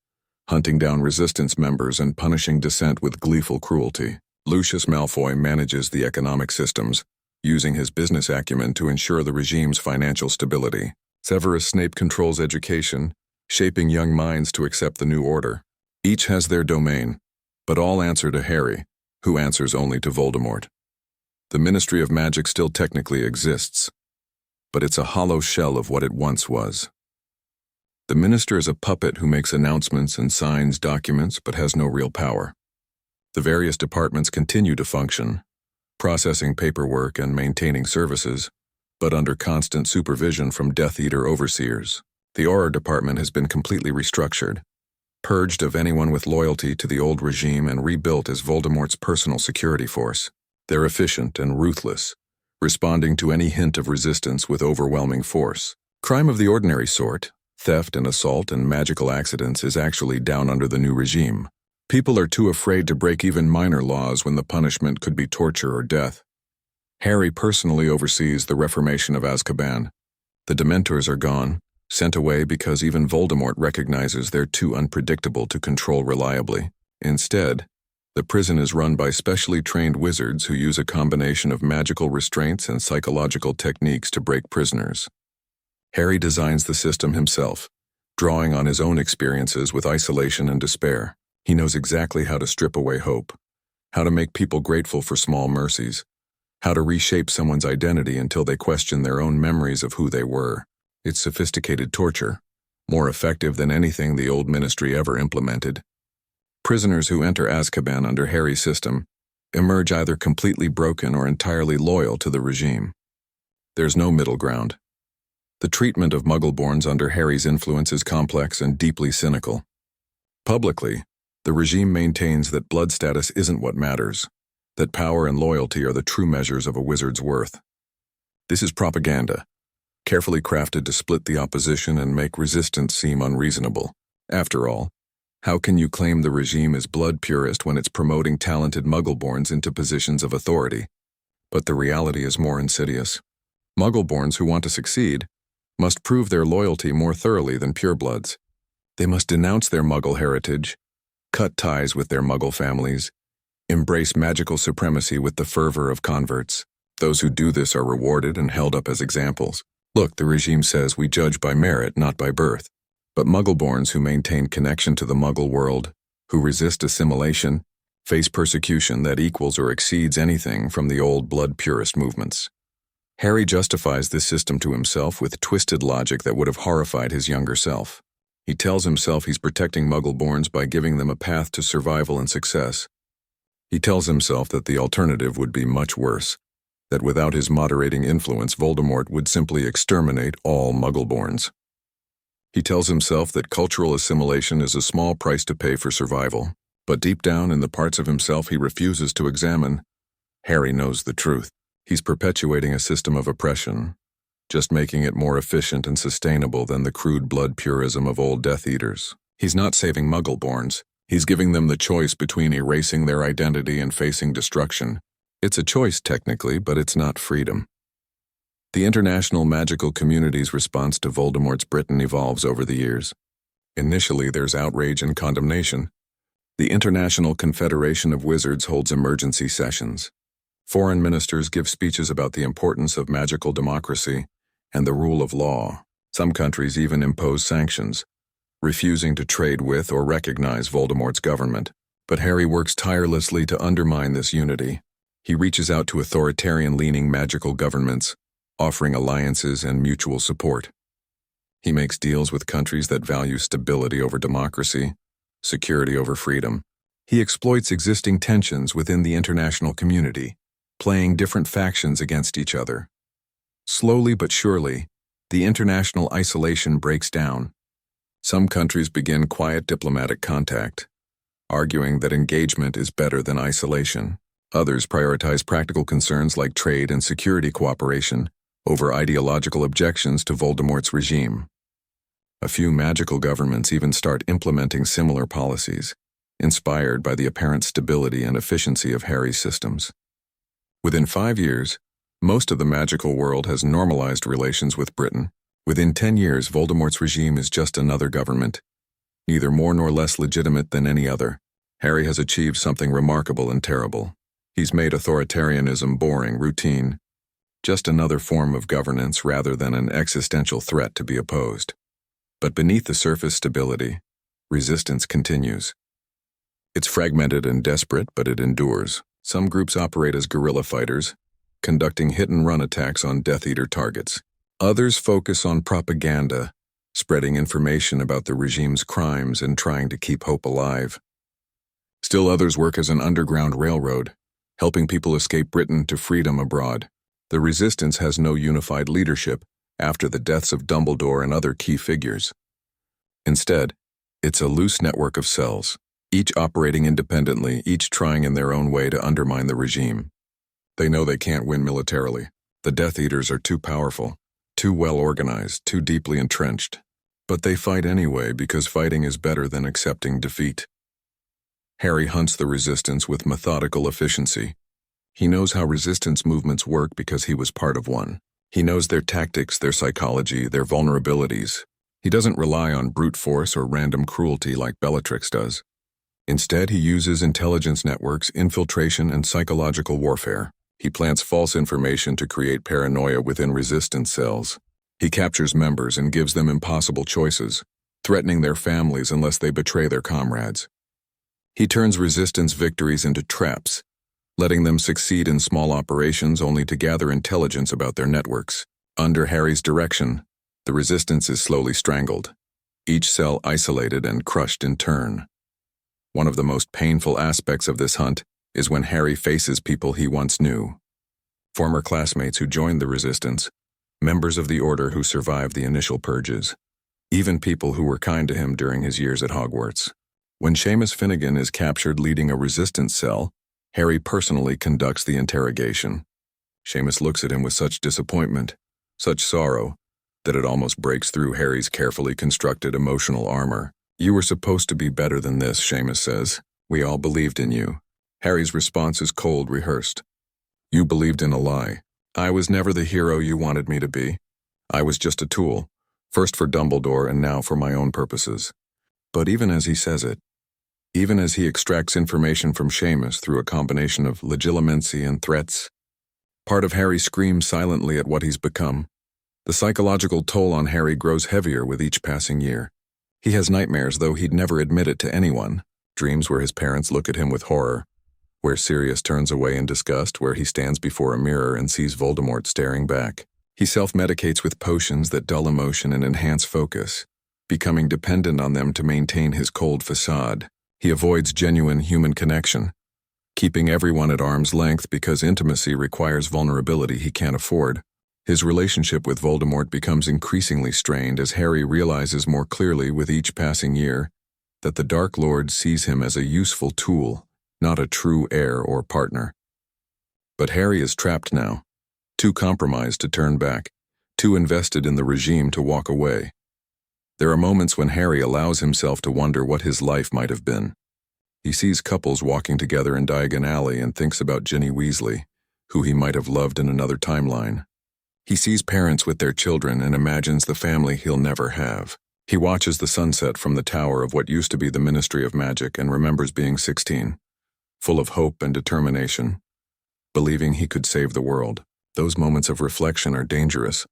hunting down resistance members and punishing dissent with gleeful cruelty. Lucius Malfoy manages the economic systems, using his business acumen to ensure the regime's financial stability. Severus Snape controls education, shaping young minds to accept the new order. Each has their domain, but all answer to Harry, who answers only to Voldemort. The Ministry of Magic still technically exists, but it's a hollow shell of what it once was. The minister is a puppet who makes announcements and signs documents but has no real power. The various departments continue to function, processing paperwork and maintaining services, but under constant supervision from Death Eater overseers. The Auror department has been completely restructured, purged of anyone with loyalty to the old regime and rebuilt as Voldemort's personal security force. They're efficient and ruthless, responding to any hint of resistance with overwhelming force. Crime of the ordinary sort, theft and assault and magical accidents, is actually down under the new regime. People are too afraid to break even minor laws when the punishment could be torture or death. Harry personally oversees the reformation of Azkaban. The Dementors are gone, sent away because even Voldemort recognizes they're too unpredictable to control reliably. Instead, the prison is run by specially trained wizards who use a combination of magical restraints and psychological techniques to break prisoners. Harry designs the system himself, drawing on his own experiences with isolation and despair. He knows exactly how to strip away hope, how to make people grateful for small mercies, how to reshape someone's identity until they question their own memories of who they were. It's sophisticated torture, more effective than anything the old ministry ever implemented. Prisoners who enter Azkaban under Harry's system emerge either completely broken or entirely loyal to the regime. There's no middle ground. The treatment of Muggleborns under Harry's influence is complex and deeply cynical. Publicly, the regime maintains that blood status isn't what matters, that power and loyalty are the true measures of a wizard's worth. This is propaganda, carefully crafted to split the opposition and make resistance seem unreasonable. After all, how can you claim the regime is blood purist when it's promoting talented Muggleborns into positions of authority? But the reality is more insidious. Muggleborns who want to succeed must prove their loyalty more thoroughly than purebloods. They must denounce their Muggle heritage, cut ties with their Muggle families, embrace magical supremacy with the fervor of converts. Those who do this are rewarded and held up as examples. Look, the regime says we judge by merit, not by birth. But Muggleborns who maintain connection to the Muggle world, who resist assimilation, face persecution that equals or exceeds anything from the old blood purist movements. Harry justifies this system to himself with twisted logic that would have horrified his younger self. He tells himself he's protecting Muggleborns by giving them a path to survival and success. He tells himself that the alternative would be much worse, that without his moderating influence, Voldemort would simply exterminate all Muggleborns. He tells himself that cultural assimilation is a small price to pay for survival, but deep down in the parts of himself he refuses to examine, Harry knows the truth. He's perpetuating a system of oppression, just making it more efficient and sustainable than the crude blood purism of old Death Eaters. He's not saving Muggleborns. He's giving them the choice between erasing their identity and facing destruction. It's a choice technically, but it's not freedom. The international magical community's response to Voldemort's Britain evolves over the years. Initially, there's outrage and condemnation. The International Confederation of Wizards holds emergency sessions. Foreign ministers give speeches about the importance of magical democracy and the rule of law. Some countries even impose sanctions, refusing to trade with or recognize Voldemort's government. But Harry works tirelessly to undermine this unity. He reaches out to authoritarian-leaning magical governments, offering alliances and mutual support. He makes deals with countries that value stability over democracy, security over freedom. He exploits existing tensions within the international community, playing different factions against each other. Slowly but surely, the international isolation breaks down. Some countries begin quiet diplomatic contact, arguing that engagement is better than isolation. Others prioritize practical concerns like trade and security cooperation over ideological objections to Voldemort's regime. A few magical governments even start implementing similar policies, inspired by the apparent stability and efficiency of Harry's systems. Within 5 years, most of the magical world has normalized relations with Britain. Within 10 years, Voldemort's regime is just another government, neither more nor less legitimate than any other. Harry has achieved something remarkable and terrible. He's made authoritarianism boring, routine, just another form of governance rather than an existential threat to be opposed. But beneath the surface stability, resistance continues. It's fragmented and desperate, but it endures. Some groups operate as guerrilla fighters, conducting hit-and-run attacks on Death Eater targets. Others focus on propaganda, spreading information about the regime's crimes and trying to keep hope alive. Still others work as an underground railroad, helping people escape Britain to freedom abroad. The resistance has no unified leadership after the deaths of Dumbledore and other key figures. Instead, it's a loose network of cells, each operating independently, each trying in their own way to undermine the regime. They know they can't win militarily. The Death Eaters are too powerful, too well organized, too deeply entrenched. But they fight anyway because fighting is better than accepting defeat. Harry hunts the resistance with methodical efficiency. He knows how resistance movements work because he was part of one. He knows their tactics, their psychology, their vulnerabilities. He doesn't rely on brute force or random cruelty like Bellatrix does. Instead, he uses intelligence networks, infiltration, and psychological warfare. He plants false information to create paranoia within resistance cells. He captures members and gives them impossible choices, threatening their families unless they betray their comrades. He turns resistance victories into traps, letting them succeed in small operations only to gather intelligence about their networks. Under Harry's direction, the resistance is slowly strangled, each cell isolated and crushed in turn. One of the most painful aspects of this hunt is when Harry faces people he once knew. Former classmates who joined the resistance, members of the Order who survived the initial purges, even people who were kind to him during his years at Hogwarts. When Seamus Finnegan is captured leading a resistance cell, Harry personally conducts the interrogation. Seamus looks at him with such disappointment, such sorrow, that it almost breaks through Harry's carefully constructed emotional armor. "You were supposed to be better than this," Seamus says. "We all believed in you." Harry's response is cold, rehearsed. "You believed in a lie. I was never the hero you wanted me to be. I was just a tool, first for Dumbledore and now for my own purposes." But even as he says it, even as he extracts information from Seamus through a combination of legilimency and threats, part of Harry screams silently at what he's become. The psychological toll on Harry grows heavier with each passing year. He has nightmares, though he'd never admit it to anyone. Dreams where his parents look at him with horror, where Sirius turns away in disgust, where he stands before a mirror and sees Voldemort staring back. He self-medicates with potions that dull emotion and enhance focus, becoming dependent on them to maintain his cold facade. He avoids genuine human connection, keeping everyone at arm's length because intimacy requires vulnerability he can't afford. His relationship with Voldemort becomes increasingly strained as Harry realizes more clearly with each passing year that the Dark Lord sees him as a useful tool, not a true heir or partner. But Harry is trapped now, too compromised to turn back, too invested in the regime to walk away. There are moments when Harry allows himself to wonder what his life might have been. He sees couples walking together in Diagon Alley and thinks about Ginny Weasley, who he might have loved in another timeline. He sees parents with their children and imagines the family he'll never have. He watches the sunset from the tower of what used to be the Ministry of Magic and remembers being 16, full of hope and determination, believing he could save the world. Those moments of reflection are dangerous,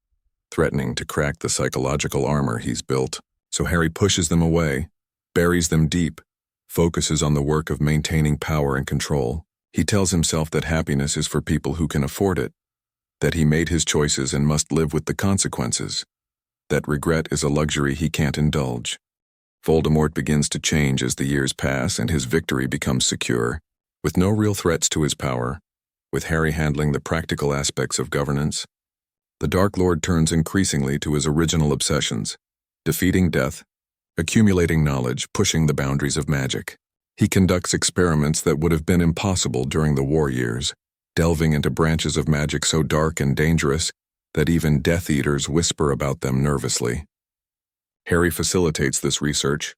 threatening to crack the psychological armor he's built. So Harry pushes them away, buries them deep, focuses on the work of maintaining power and control. He tells himself that happiness is for people who can afford it, that he made his choices and must live with the consequences, that regret is a luxury he can't indulge. Voldemort begins to change as the years pass and his victory becomes secure, with no real threats to his power, with Harry handling the practical aspects of governance. The Dark Lord turns increasingly to his original obsessions, defeating death, accumulating knowledge, pushing the boundaries of magic. He conducts experiments that would have been impossible during the war years, delving into branches of magic so dark and dangerous that even Death Eaters whisper about them nervously. Harry facilitates this research,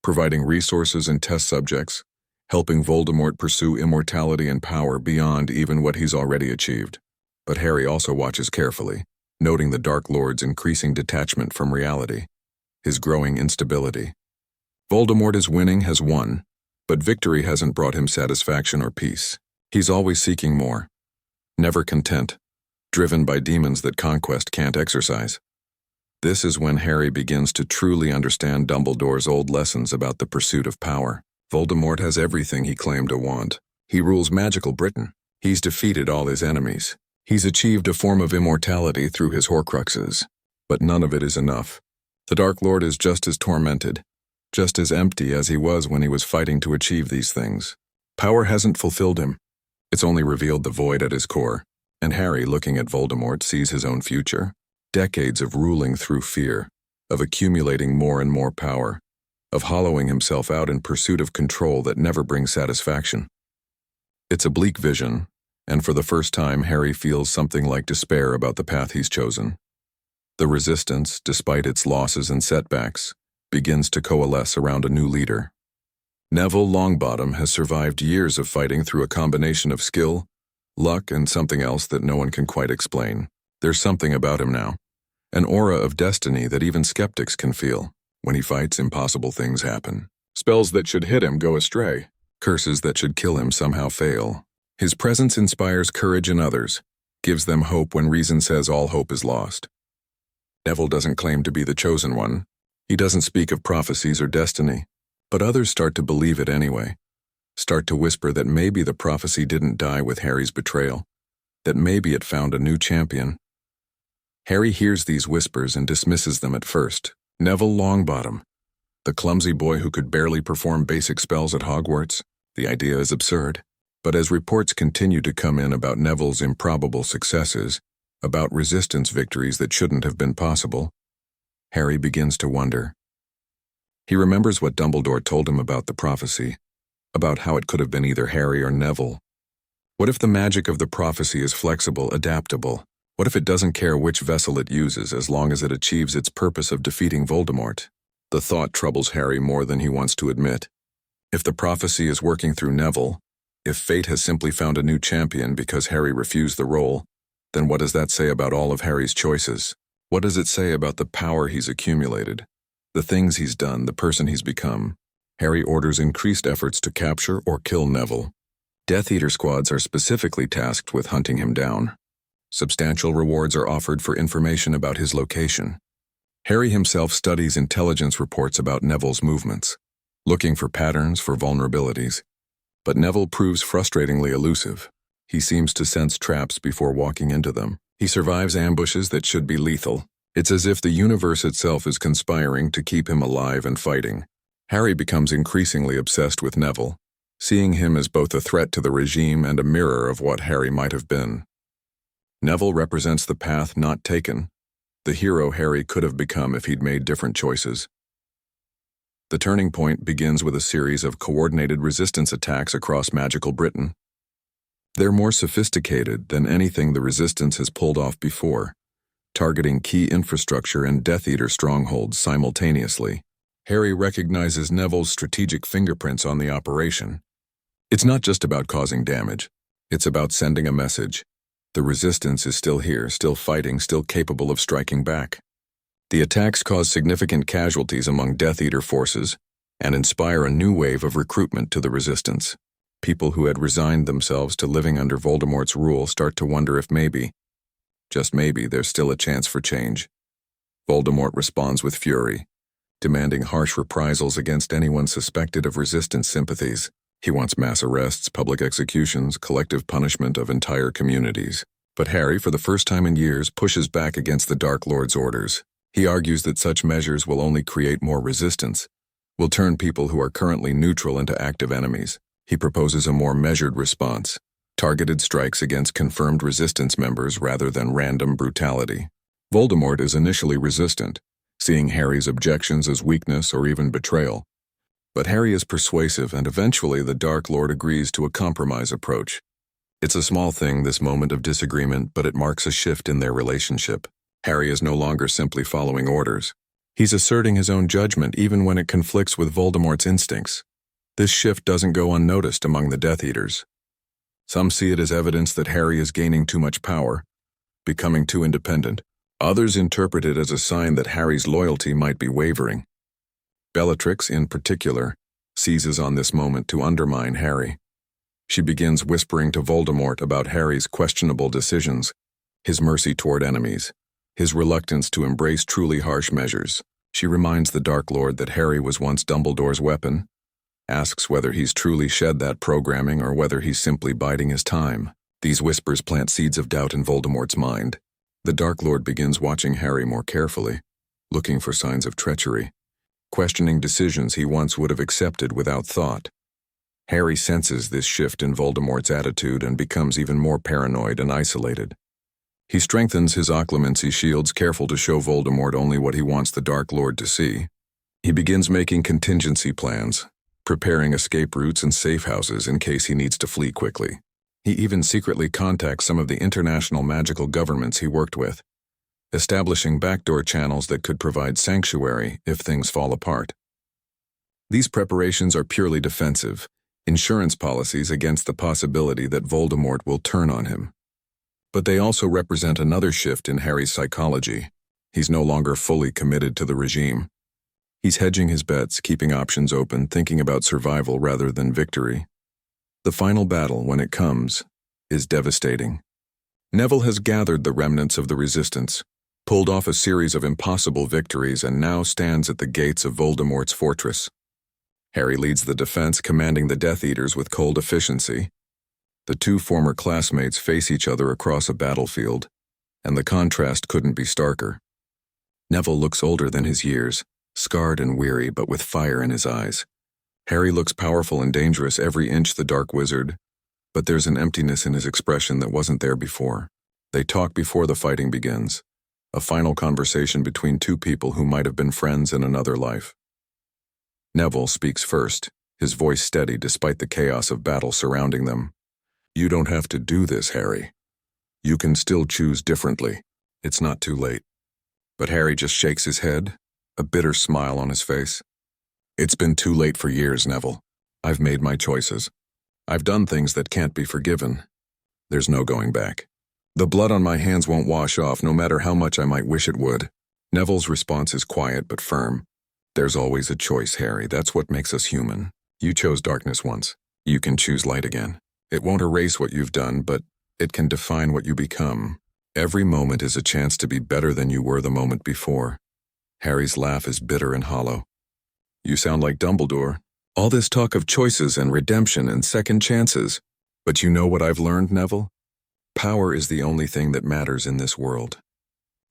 providing resources and test subjects, helping Voldemort pursue immortality and power beyond even what he's already achieved. But Harry also watches carefully, noting the Dark Lord's increasing detachment from reality, his growing instability. Voldemort is winning, has won, but victory hasn't brought him satisfaction or peace. He's always seeking more, never content, driven by demons that conquest can't exorcise. This is when Harry begins to truly understand Dumbledore's old lessons about the pursuit of power. Voldemort has everything he claimed to want. He rules magical Britain. He's defeated all his enemies. He's achieved a form of immortality through his Horcruxes. But none of it is enough. The Dark Lord is just as tormented, just as empty as he was when he was fighting to achieve these things. Power hasn't fulfilled him. It's only revealed the void at his core. And Harry, looking at Voldemort, sees his own future. Decades of ruling through fear, of accumulating more and more power, of hollowing himself out in pursuit of control that never brings satisfaction. It's a bleak vision, and for the first time Harry feels something like despair about the path he's chosen. The resistance, despite its losses and setbacks, begins to coalesce around a new leader. Neville Longbottom has survived years of fighting through a combination of skill, luck, and something else that no one can quite explain. There's something about him now, an aura of destiny that even skeptics can feel. When he fights, impossible things happen. Spells that should hit him go astray. Curses that should kill him somehow fail. His presence inspires courage in others, gives them hope when reason says all hope is lost. Neville doesn't claim to be the chosen one. He doesn't speak of prophecies or destiny, but others start to believe it anyway. Start to whisper that maybe the prophecy didn't die with Harry's betrayal, that maybe it found a new champion. Harry hears these whispers and dismisses them at first. Neville Longbottom, the clumsy boy who could barely perform basic spells at Hogwarts. The idea is absurd. But as reports continue to come in about Neville's improbable successes, about resistance victories that shouldn't have been possible, Harry begins to wonder. He remembers what Dumbledore told him about the prophecy, about how it could have been either Harry or Neville. What if the magic of the prophecy is flexible, adaptable? What if it doesn't care which vessel it uses as long as it achieves its purpose of defeating Voldemort? The thought troubles Harry more than he wants to admit. If the prophecy is working through Neville, if fate has simply found a new champion because Harry refused the role, then what does that say about all of Harry's choices? What does it say about the power he's accumulated, the things he's done, the person he's become? Harry orders increased efforts to capture or kill Neville. Death Eater squads are specifically tasked with hunting him down. Substantial rewards are offered for information about his location. Harry himself studies intelligence reports about Neville's movements, looking for patterns, for vulnerabilities. But Neville proves frustratingly elusive. He seems to sense traps before walking into them. He survives ambushes that should be lethal. It's as if the universe itself is conspiring to keep him alive and fighting. Harry becomes increasingly obsessed with Neville, seeing him as both a threat to the regime and a mirror of what Harry might have been. Neville represents the path not taken, the hero Harry could have become if he'd made different choices. The turning point begins with a series of coordinated resistance attacks across magical Britain. They're more sophisticated than anything the resistance has pulled off before, targeting key infrastructure and Death Eater strongholds simultaneously. Harry recognizes Neville's strategic fingerprints on the operation. It's not just about causing damage. It's about sending a message. The resistance is still here, still fighting, still capable of striking back. The attacks cause significant casualties among Death Eater forces and inspire a new wave of recruitment to the resistance. People who had resigned themselves to living under Voldemort's rule start to wonder if maybe, just maybe, there's still a chance for change. Voldemort responds with fury, demanding harsh reprisals against anyone suspected of resistance sympathies. He wants mass arrests, public executions, collective punishment of entire communities. But Harry, for the first time in years, pushes back against the Dark Lord's orders. He argues that such measures will only create more resistance, will turn people who are currently neutral into active enemies. He proposes a more measured response, targeted strikes against confirmed resistance members rather than random brutality. Voldemort is initially resistant, seeing Harry's objections as weakness or even betrayal. But Harry is persuasive, and eventually the Dark Lord agrees to a compromise approach. It's a small thing, this moment of disagreement, but it marks a shift in their relationship. Harry is no longer simply following orders. He's asserting his own judgment even when it conflicts with Voldemort's instincts. This shift doesn't go unnoticed among the Death Eaters. Some see it as evidence that Harry is gaining too much power, becoming too independent. Others interpret it as a sign that Harry's loyalty might be wavering. Bellatrix, in particular, seizes on this moment to undermine Harry. She begins whispering to Voldemort about Harry's questionable decisions, his mercy toward enemies, his reluctance to embrace truly harsh measures. She reminds the Dark Lord that Harry was once Dumbledore's weapon, asks whether he's truly shed that programming or whether he's simply biding his time. These whispers plant seeds of doubt in Voldemort's mind. The Dark Lord begins watching Harry more carefully, looking for signs of treachery, questioning decisions he once would have accepted without thought. Harry senses this shift in Voldemort's attitude and becomes even more paranoid and isolated. He strengthens his occlumency shields, careful to show Voldemort only what he wants the Dark Lord to see. He begins making contingency plans, preparing escape routes and safe houses in case he needs to flee quickly. He even secretly contacts some of the international magical governments he worked with, establishing backdoor channels that could provide sanctuary if things fall apart. These preparations are purely defensive, insurance policies against the possibility that Voldemort will turn on him. But they also represent another shift in Harry's psychology. He's no longer fully committed to the regime. He's hedging his bets, keeping options open, thinking about survival rather than victory. The final battle, when it comes, is devastating. Neville has gathered the remnants of the resistance, pulled off a series of impossible victories, and now stands at the gates of Voldemort's fortress. Harry leads the defense, commanding the Death Eaters with cold efficiency. The two former classmates face each other across a battlefield, and the contrast couldn't be starker. Neville looks older than his years, scarred and weary, but with fire in his eyes. Harry looks powerful and dangerous, every inch the Dark Wizard, but there's an emptiness in his expression that wasn't there before. They talk before the fighting begins, a final conversation between two people who might have been friends in another life. Neville speaks first, his voice steady despite the chaos of battle surrounding them. "You don't have to do this, Harry. You can still choose differently. It's not too late." But Harry just shakes his head, a bitter smile on his face. "It's been too late for years, Neville. I've made my choices. I've done things that can't be forgiven. There's no going back. The blood on my hands won't wash off, no matter how much I might wish it would." Neville's response is quiet but firm. "There's always a choice, Harry. That's what makes us human. You chose darkness once. You can choose light again. It won't erase what you've done, but it can define what you become. Every moment is a chance to be better than you were the moment before." Harry's laugh is bitter and hollow. "You sound like Dumbledore. All this talk of choices and redemption and second chances. But you know what I've learned, Neville? Power is the only thing that matters in this world.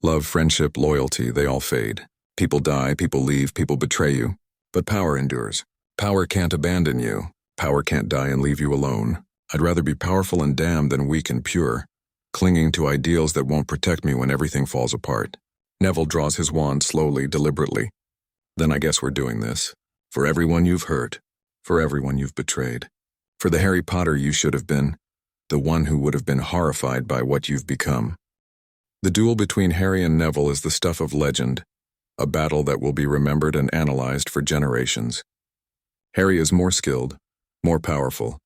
Love, friendship, loyalty, they all fade. People die, people leave, people betray you. But power endures. Power can't abandon you. Power can't die and leave you alone. I'd rather be powerful and damned than weak and pure, clinging to ideals that won't protect me when everything falls apart." Neville draws his wand slowly, deliberately. "Then I guess we're doing this. For everyone you've hurt, for everyone you've betrayed, for the Harry Potter you should have been, the one who would have been horrified by what you've become." The duel between Harry and Neville is the stuff of legend, a battle that will be remembered and analyzed for generations. Harry is more skilled, more powerful,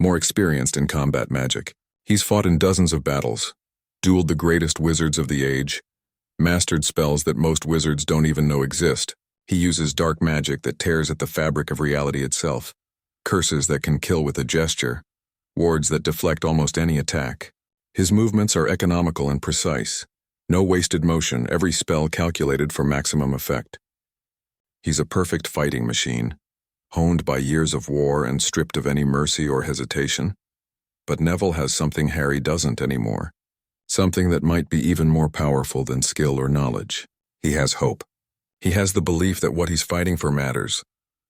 more experienced in combat magic. He's fought in dozens of battles, dueled the greatest wizards of the age, mastered spells that most wizards don't even know exist. He uses dark magic that tears at the fabric of reality itself, curses that can kill with a gesture, wards that deflect almost any attack. His movements are economical and precise. No wasted motion, every spell calculated for maximum effect. He's a perfect fighting machine, honed by years of war and stripped of any mercy or hesitation. But Neville has something Harry doesn't anymore, something that might be even more powerful than skill or knowledge. He has hope. He has the belief that what he's fighting for matters,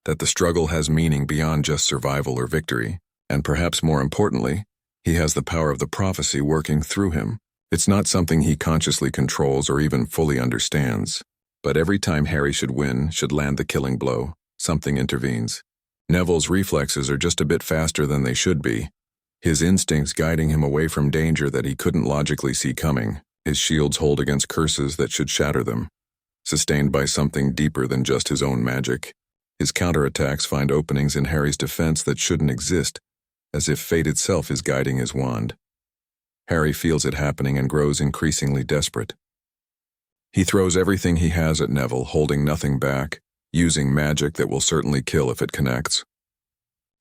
that the struggle has meaning beyond just survival or victory, and perhaps more importantly, he has the power of the prophecy working through him. It's not something he consciously controls or even fully understands, but every time Harry should win, should land the killing blow, something intervenes. Neville's reflexes are just a bit faster than they should be, his instincts guiding him away from danger that he couldn't logically see coming, his shields hold against curses that should shatter them. Sustained by something deeper than just his own magic, his counterattacks find openings in Harry's defense that shouldn't exist, as if fate itself is guiding his wand. Harry feels it happening and grows increasingly desperate. He throws everything he has at Neville, holding nothing back, using magic that will certainly kill if it connects.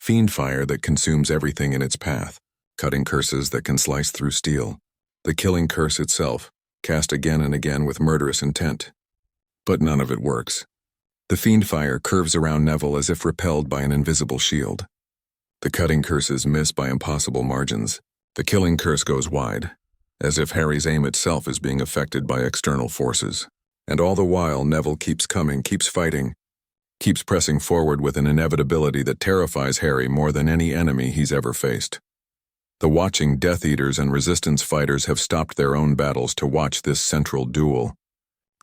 fiend fire that consumes everything in its path, cutting curses that can slice through steel. The killing curse itself, cast again and again with murderous intent. But none of it works. The fiend fire curves around Neville as if repelled by an invisible shield. The cutting curses miss by impossible margins. The killing curse goes wide, as if Harry's aim itself is being affected by external forces. And all the while, Neville keeps coming, keeps fighting, keeps pressing forward with an inevitability that terrifies Harry more than any enemy he's ever faced. The watching Death Eaters and Resistance fighters have stopped their own battles to watch this central duel.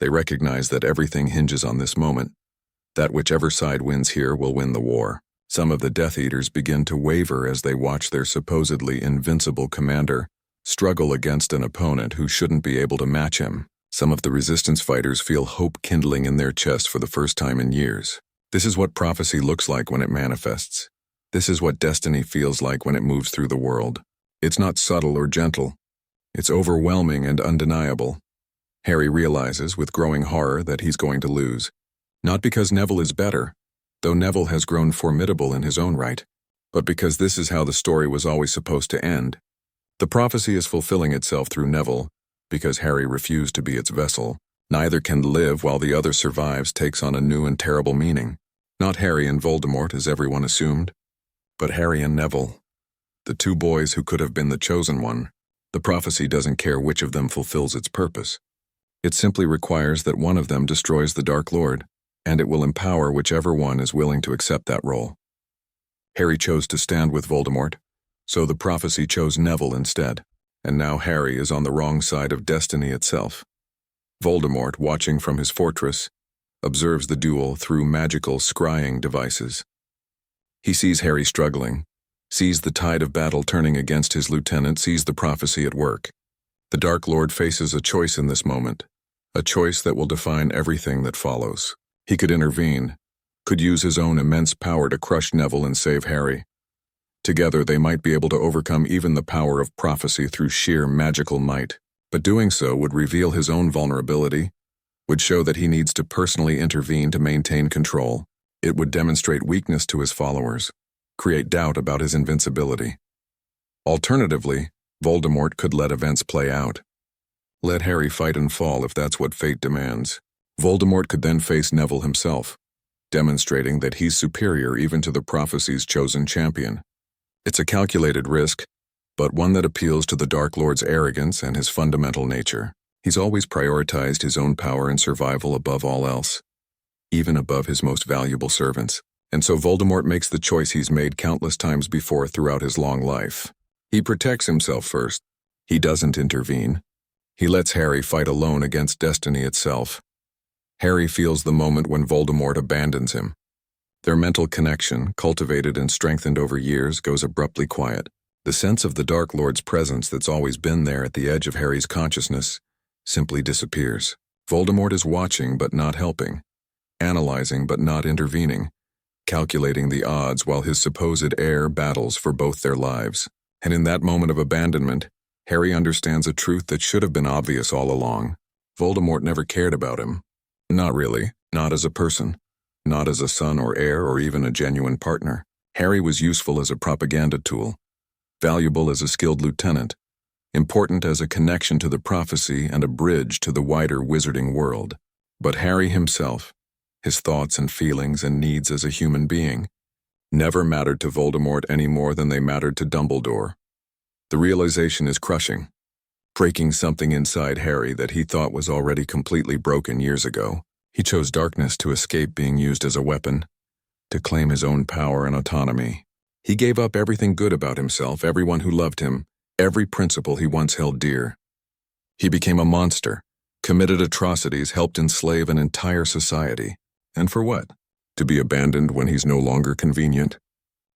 They recognize that everything hinges on this moment, that whichever side wins here will win the war. Some of the Death Eaters begin to waver as they watch their supposedly invincible commander struggle against an opponent who shouldn't be able to match him. Some of the Resistance fighters feel hope kindling in their chest for the first time in years. This is what prophecy looks like when it manifests. This is what destiny feels like when it moves through the world. It's not subtle or gentle. It's overwhelming and undeniable. Harry realizes with growing horror that he's going to lose. Not because Neville is better, though Neville has grown formidable in his own right, but because this is how the story was always supposed to end. The prophecy is fulfilling itself through Neville, because Harry refused to be its vessel. Neither can live while the other survives takes on a new and terrible meaning. Not Harry and Voldemort, as everyone assumed, but Harry and Neville, the two boys who could have been the chosen one. The prophecy doesn't care which of them fulfills its purpose. It simply requires that one of them destroys the Dark Lord, and it will empower whichever one is willing to accept that role. Harry chose to stand with Voldemort, so the prophecy chose Neville instead, and now Harry is on the wrong side of destiny itself. Voldemort, watching from his fortress, observes the duel through magical scrying devices. He sees Harry struggling, sees the tide of battle turning against his lieutenant, sees the prophecy at work. The Dark Lord faces a choice in this moment, a choice that will define everything that follows. He could intervene, could use his own immense power to crush Neville and save Harry. Together they might be able to overcome even the power of prophecy through sheer magical might. But doing so would reveal his own vulnerability, would show that he needs to personally intervene to maintain control. It would demonstrate weakness to his followers, create doubt about his invincibility. Alternatively, Voldemort could let events play out. Let Harry fight and fall if that's what fate demands. Voldemort could then face Neville himself, demonstrating that he's superior even to the prophecy's chosen champion. It's a calculated risk, but one that appeals to the Dark Lord's arrogance and his fundamental nature. He's always prioritized his own power and survival above all else, even above his most valuable servants. And so Voldemort makes the choice he's made countless times before throughout his long life. He protects himself first. He doesn't intervene. He lets Harry fight alone against destiny itself. Harry feels the moment when Voldemort abandons him. Their mental connection, cultivated and strengthened over years, goes abruptly quiet. The sense of the Dark Lord's presence that's always been there at the edge of Harry's consciousness simply disappears. Voldemort is watching but not helping, analyzing but not intervening, calculating the odds while his supposed heir battles for both their lives. And in that moment of abandonment, Harry understands a truth that should have been obvious all along. Voldemort never cared about him. Not really, not as a person, not as a son or heir or even a genuine partner. Harry was useful as a propaganda tool, valuable as a skilled lieutenant, important as a connection to the prophecy and a bridge to the wider wizarding world. But Harry himself, his thoughts and feelings and needs as a human being, never mattered to Voldemort any more than they mattered to Dumbledore. The realization is crushing, breaking something inside Harry that he thought was already completely broken years ago. He chose darkness to escape being used as a weapon, to claim his own power and autonomy. He gave up everything good about himself, everyone who loved him, every principle he once held dear. He became a monster, committed atrocities, helped enslave an entire society. And for what? To be abandoned when he's no longer convenient?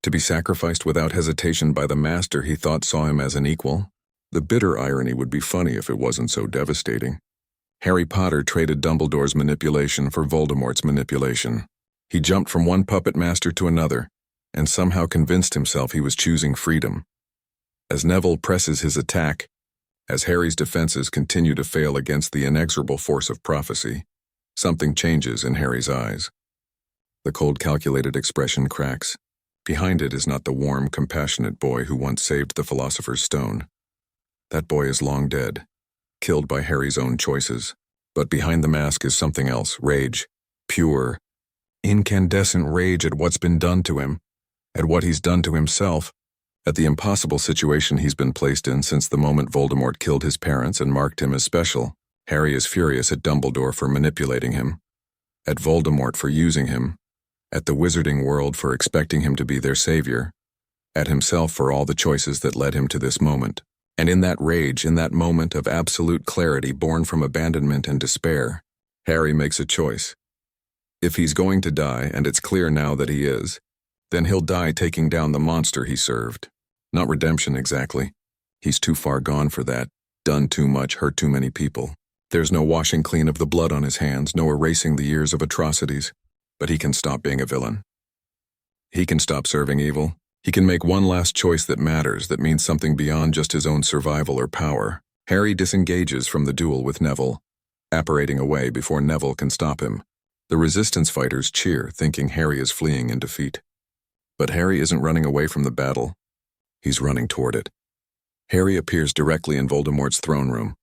To be sacrificed without hesitation by the master he thought saw him as an equal? The bitter irony would be funny if it wasn't so devastating. Harry Potter traded Dumbledore's manipulation for Voldemort's manipulation. He jumped from one puppet master to another, and somehow convinced himself he was choosing freedom. As Neville presses his attack, as Harry's defenses continue to fail against the inexorable force of prophecy, something changes in Harry's eyes. The cold, calculated expression cracks. Behind it is not the warm, compassionate boy who once saved the Philosopher's Stone. That boy is long dead, killed by Harry's own choices. But behind the mask is something else, rage. Pure, incandescent rage at what's been done to him, at what he's done to himself, at the impossible situation he's been placed in since the moment Voldemort killed his parents and marked him as special. Harry is furious at Dumbledore for manipulating him, at Voldemort for using him, at the wizarding world for expecting him to be their savior, at himself for all the choices that led him to this moment. And in that rage, in that moment of absolute clarity born from abandonment and despair, Harry makes a choice. If he's going to die, and it's clear now that he is, then he'll die taking down the monster he served. Not redemption exactly. He's too far gone for that, done too much, hurt too many people. There's no washing clean of the blood on his hands, no erasing the years of atrocities. But he can stop being a villain. He can stop serving evil. He can make one last choice that matters, that means something beyond just his own survival or power. Harry disengages from the duel with Neville, apparating away before Neville can stop him. The resistance fighters cheer, thinking Harry is fleeing in defeat. But Harry isn't running away from the battle. He's running toward it. Harry appears directly in Voldemort's throne room,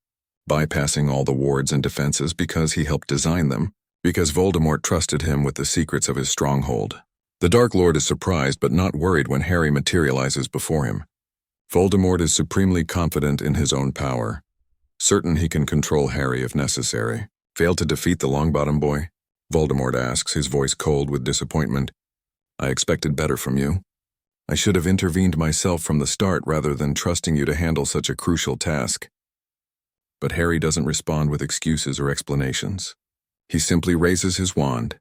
bypassing all the wards and defenses because he helped design them, because Voldemort trusted him with the secrets of his stronghold. The Dark Lord is surprised but not worried when Harry materializes before him. Voldemort is supremely confident in his own power, certain he can control Harry if necessary. Fail to defeat the Longbottom boy? Voldemort asks, his voice cold with disappointment. I expected better from you. I should have intervened myself from the start rather than trusting you to handle such a crucial task. But Harry doesn't respond with excuses or explanations. He simply raises his wand,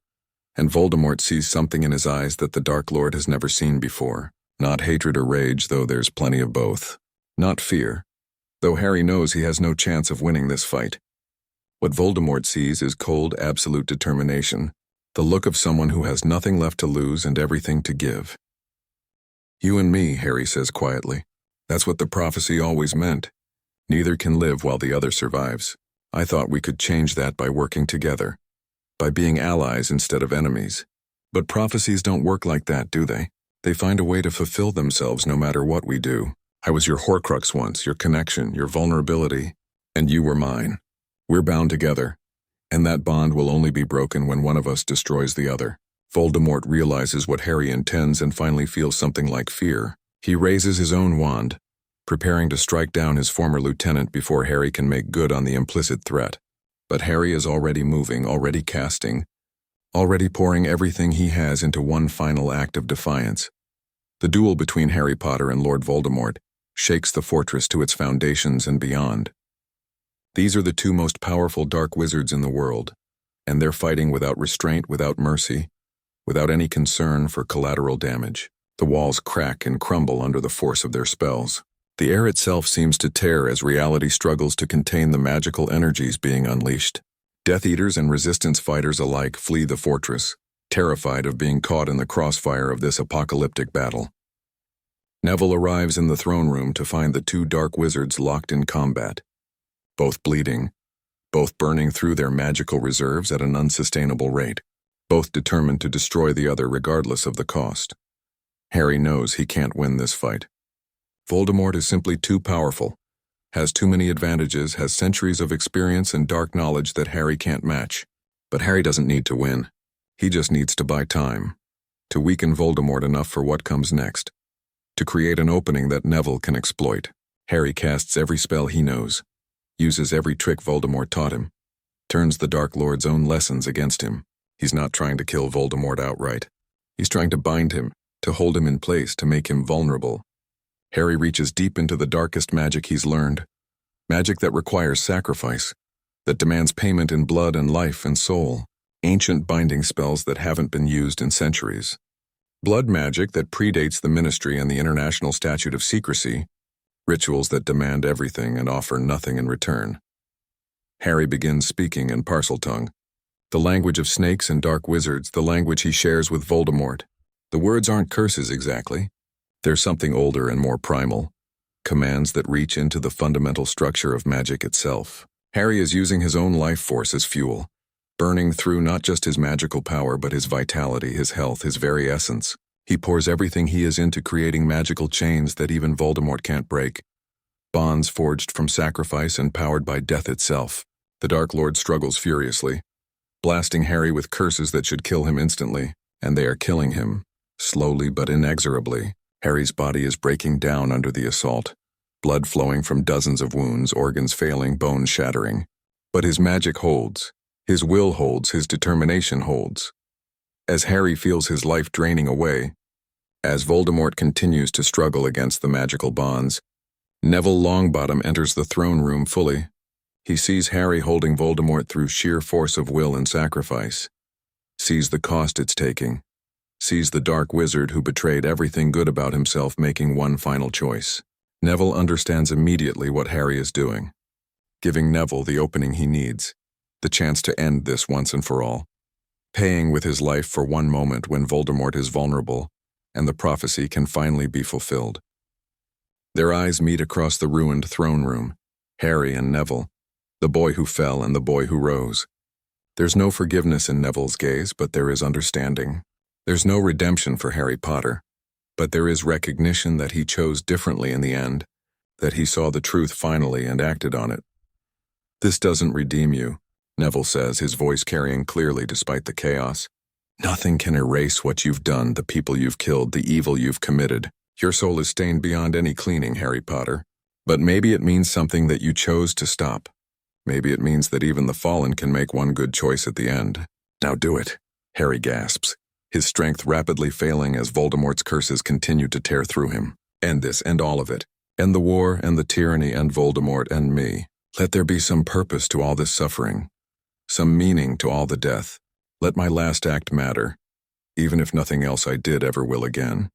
and Voldemort sees something in his eyes that the Dark Lord has never seen before. Not hatred or rage, though there's plenty of both. Not fear, though Harry knows he has no chance of winning this fight. What Voldemort sees is cold, absolute determination, the look of someone who has nothing left to lose and everything to give. You and me, Harry says quietly. That's what the prophecy always meant. Neither can live while the other survives. I thought we could change that by working together, by being allies instead of enemies. But prophecies don't work like that, do they? They find a way to fulfill themselves no matter what we do. I was your Horcrux once, your connection, your vulnerability, and you were mine. We're bound together, and that bond will only be broken when one of us destroys the other. Voldemort realizes what Harry intends and finally feels something like fear. He raises his own wand, preparing to strike down his former lieutenant before Harry can make good on the implicit threat. But Harry is already moving, already casting, already pouring everything he has into one final act of defiance. The duel between Harry Potter and Lord Voldemort shakes the fortress to its foundations and beyond. These are the two most powerful dark wizards in the world, and they're fighting without restraint, without mercy, without any concern for collateral damage. The walls crack and crumble under the force of their spells. The air itself seems to tear as reality struggles to contain the magical energies being unleashed. Death Eaters and Resistance fighters alike flee the fortress, terrified of being caught in the crossfire of this apocalyptic battle. Neville arrives in the throne room to find the two dark wizards locked in combat, both bleeding, both burning through their magical reserves at an unsustainable rate, both determined to destroy the other regardless of the cost. Harry knows he can't win this fight. Voldemort is simply too powerful, has too many advantages, has centuries of experience and dark knowledge that Harry can't match. But Harry doesn't need to win. He just needs to buy time, to weaken Voldemort enough for what comes next, to create an opening that Neville can exploit. Harry casts every spell he knows, uses every trick Voldemort taught him, turns the Dark Lord's own lessons against him. He's not trying to kill Voldemort outright. He's trying to bind him, to hold him in place, to make him vulnerable. Harry reaches deep into the darkest magic he's learned, magic that requires sacrifice, that demands payment in blood and life and soul, ancient binding spells that haven't been used in centuries. Blood magic that predates the Ministry and the International Statute of Secrecy, rituals that demand everything and offer nothing in return. Harry begins speaking in Parseltongue, the language of snakes and dark wizards, the language he shares with Voldemort. The words aren't curses exactly. They're something older and more primal, commands that reach into the fundamental structure of magic itself. Harry is using his own life force as fuel, burning through not just his magical power but his vitality, his health, his very essence. He pours everything he is into creating magical chains that even Voldemort can't break. Bonds forged from sacrifice and powered by death itself. The Dark Lord struggles furiously, blasting Harry with curses that should kill him instantly, and they are killing him, slowly but inexorably. Harry's body is breaking down under the assault, blood flowing from dozens of wounds, organs failing, bones shattering. But his magic holds, his will holds, his determination holds. As Harry feels his life draining away, as Voldemort continues to struggle against the magical bonds, Neville Longbottom enters the throne room fully. He sees Harry holding Voldemort through sheer force of will and sacrifice, sees the cost it's taking, sees the dark wizard who betrayed everything good about himself making one final choice. Neville understands immediately what Harry is doing, giving Neville the opening he needs, the chance to end this once and for all, paying with his life for one moment when Voldemort is vulnerable and the prophecy can finally be fulfilled. Their eyes meet across the ruined throne room, Harry and Neville, the boy who fell and the boy who rose. There's no forgiveness in Neville's gaze, but there is understanding. There's no redemption for Harry Potter, but there is recognition that he chose differently in the end, that he saw the truth finally and acted on it. "This doesn't redeem you," Neville says, his voice carrying clearly despite the chaos. "Nothing can erase what you've done, the people you've killed, the evil you've committed. Your soul is stained beyond any cleaning, Harry Potter. But maybe it means something that you chose to stop. Maybe it means that even the fallen can make one good choice at the end. Now do it," Harry gasps, his strength rapidly failing as Voldemort's curses continue to tear through him. "End this, end all of it. End the war and the tyranny and Voldemort and me. Let there be some purpose to all this suffering, some meaning to all the death. Let my last act matter, even if nothing else I did ever will again."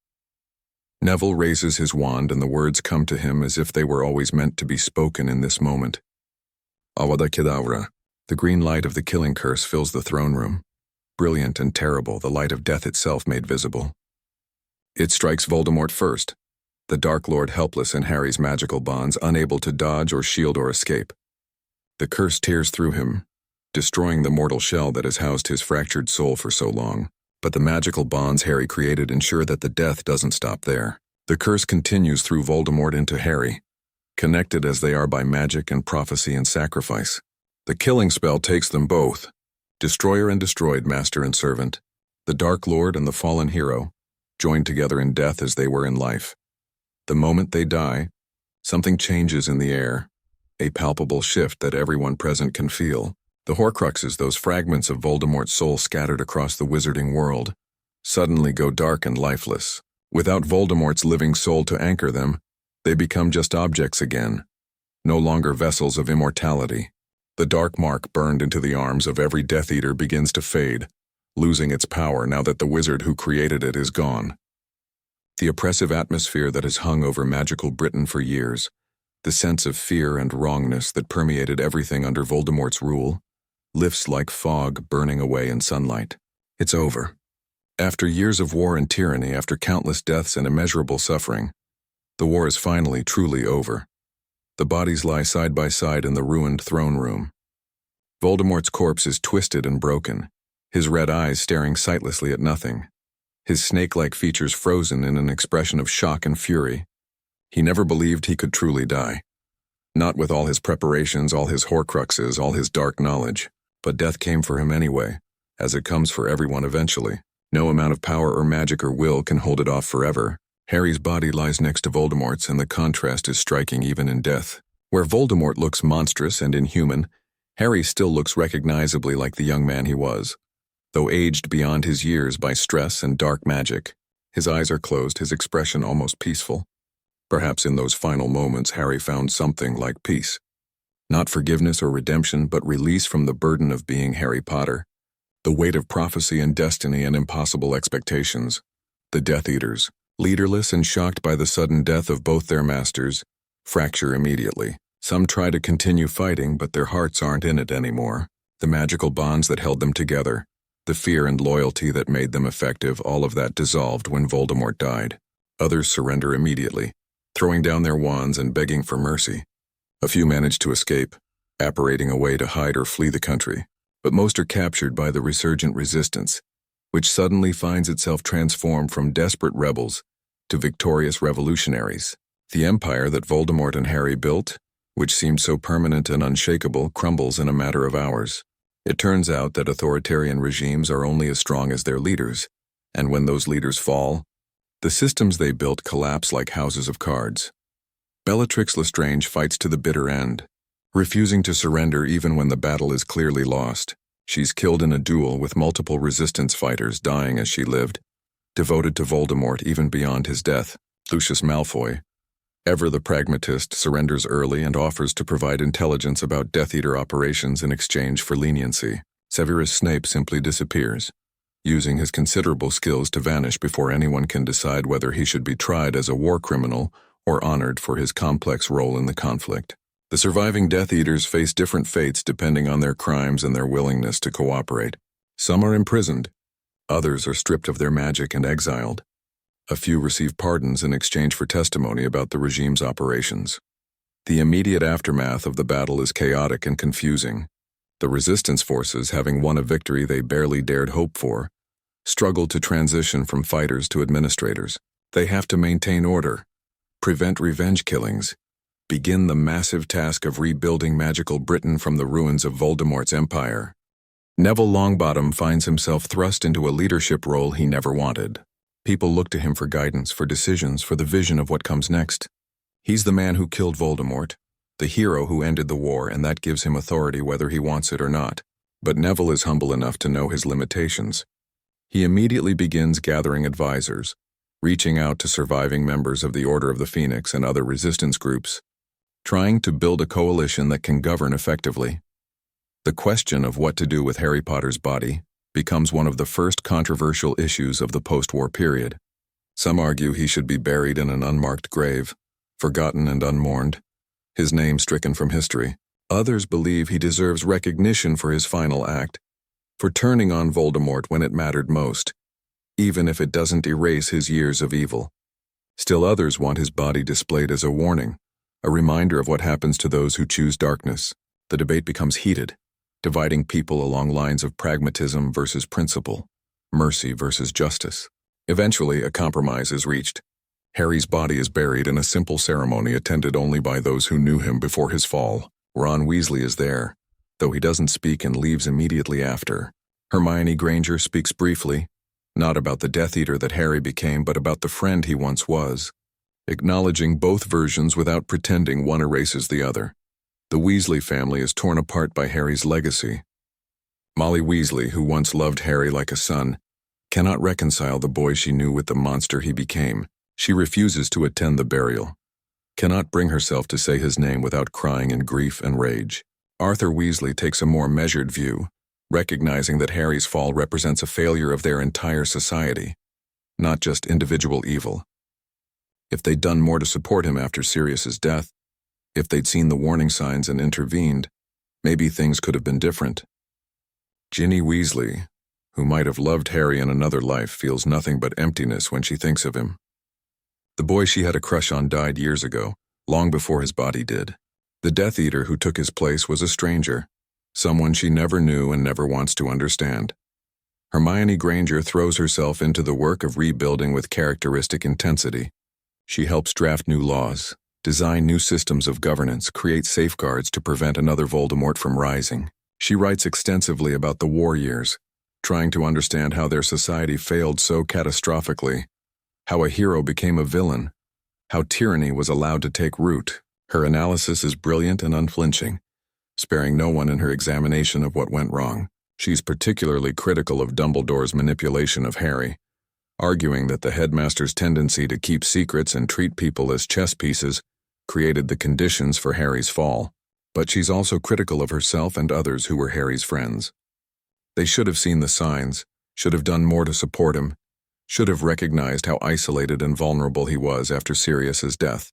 Neville raises his wand and the words come to him as if they were always meant to be spoken in this moment. Avada Kedavra. The green light of the killing curse fills the throne room, brilliant and terrible, the light of death itself made visible. It strikes Voldemort first, the Dark Lord helpless in Harry's magical bonds, unable to dodge or shield or escape. The curse tears through him, destroying the mortal shell that has housed his fractured soul for so long. But the magical bonds Harry created ensure that the death doesn't stop there. The curse continues through Voldemort into Harry, connected as they are by magic and prophecy and sacrifice. The killing spell takes them both, destroyer and destroyed, master and servant, the Dark Lord and the fallen hero, joined together in death as they were in life. The moment they die, something changes in the air, a palpable shift that everyone present can feel. The Horcruxes, those fragments of Voldemort's soul scattered across the wizarding world, suddenly go dark and lifeless. Without Voldemort's living soul to anchor them, they become just objects again, no longer vessels of immortality. The dark mark burned into the arms of every Death Eater begins to fade, losing its power now that the wizard who created it is gone. The oppressive atmosphere that has hung over magical Britain for years, the sense of fear and wrongness that permeated everything under Voldemort's rule, lifts like fog burning away in sunlight. It's over. After years of war and tyranny, after countless deaths and immeasurable suffering, the war is finally truly over. The bodies lie side by side in the ruined throne room. Voldemort's corpse is twisted and broken, his red eyes staring sightlessly at nothing, his snake-like features frozen in an expression of shock and fury. He never believed he could truly die. Not with all his preparations, all his Horcruxes, all his dark knowledge. But death came for him anyway, as it comes for everyone eventually. No amount of power or magic or will can hold it off forever. Harry's body lies next to Voldemort's, and the contrast is striking even in death. Where Voldemort looks monstrous and inhuman, Harry still looks recognizably like the young man he was. Though aged beyond his years by stress and dark magic, his eyes are closed, his expression almost peaceful. Perhaps in those final moments Harry found something like peace. Not forgiveness or redemption, but release from the burden of being Harry Potter, the weight of prophecy and destiny and impossible expectations. The Death Eaters, leaderless and shocked by the sudden death of both their masters, fracture immediately. Some try to continue fighting, but their hearts aren't in it anymore. The magical bonds that held them together, the fear and loyalty that made them effective, all of that dissolved when Voldemort died. Others surrender immediately, throwing down their wands and begging for mercy. A few manage to escape, apparating a way to hide or flee the country, but most are captured by the resurgent resistance, which suddenly finds itself transformed from desperate rebels to victorious revolutionaries. The empire that Voldemort and Harry built, which seemed so permanent and unshakable, crumbles in a matter of hours. It turns out that authoritarian regimes are only as strong as their leaders, and when those leaders fall, the systems they built collapse like houses of cards. Bellatrix Lestrange fights to the bitter end, refusing to surrender even when the battle is clearly lost. She's killed in a duel with multiple resistance fighters dying as she lived, devoted to Voldemort even beyond his death. Lucius Malfoy, ever the pragmatist, surrenders early and offers to provide intelligence about Death Eater operations in exchange for leniency. Severus Snape simply disappears, using his considerable skills to vanish before anyone can decide whether he should be tried as a war criminal or honored for his complex role in the conflict. The surviving Death Eaters face different fates depending on their crimes and their willingness to cooperate. Some are imprisoned, others are stripped of their magic and exiled. A few receive pardons in exchange for testimony about the regime's operations. The immediate aftermath of the battle is chaotic and confusing. The resistance forces, having won a victory they barely dared hope for, struggle to transition from fighters to administrators. They have to maintain order, prevent revenge killings, begin the massive task of rebuilding magical Britain from the ruins of Voldemort's empire. Neville Longbottom finds himself thrust into a leadership role he never wanted. People look to him for guidance, for decisions, for the vision of what comes next. He's the man who killed Voldemort, the hero who ended the war, and that gives him authority whether he wants it or not. But Neville is humble enough to know his limitations. He immediately begins gathering advisors, reaching out to surviving members of the Order of the Phoenix and other resistance groups, trying to build a coalition that can govern effectively. The question of what to do with Harry Potter's body becomes one of the first controversial issues of the post-war period. Some argue he should be buried in an unmarked grave, forgotten and unmourned, his name stricken from history. Others believe he deserves recognition for his final act, for turning on Voldemort when it mattered most, even if it doesn't erase his years of evil. Still others want his body displayed as a warning, a reminder of what happens to those who choose darkness. The debate becomes heated, dividing people along lines of pragmatism versus principle, mercy versus justice. Eventually, a compromise is reached. Harry's body is buried in a simple ceremony attended only by those who knew him before his fall. Ron Weasley is there, though he doesn't speak and leaves immediately after. Hermione Granger speaks briefly, not about the Death Eater that Harry became, but about the friend he once was, acknowledging both versions without pretending one erases the other. The Weasley family is torn apart by Harry's legacy. Molly Weasley, who once loved Harry like a son, cannot reconcile the boy she knew with the monster he became. She refuses to attend the burial, cannot bring herself to say his name without crying in grief and rage. Arthur Weasley takes a more measured view, recognizing that Harry's fall represents a failure of their entire society, not just individual evil. If they'd done more to support him after Sirius's death, if they'd seen the warning signs and intervened, maybe things could have been different. Ginny Weasley, who might have loved Harry in another life, feels nothing but emptiness when she thinks of him. The boy she had a crush on died years ago, long before his body did. The Death Eater who took his place was a stranger, someone she never knew and never wants to understand. Hermione Granger throws herself into the work of rebuilding with characteristic intensity. She helps draft new laws, design new systems of governance, create safeguards to prevent another Voldemort from rising. She writes extensively about the war years, trying to understand how their society failed so catastrophically, how a hero became a villain, how tyranny was allowed to take root. Her analysis is brilliant and unflinching, sparing no one in her examination of what went wrong. She's particularly critical of Dumbledore's manipulation of Harry, arguing that the headmaster's tendency to keep secrets and treat people as chess pieces created the conditions for Harry's fall. But she's also critical of herself and others who were Harry's friends. They should have seen the signs, should have done more to support him, should have recognized how isolated and vulnerable he was after Sirius's death.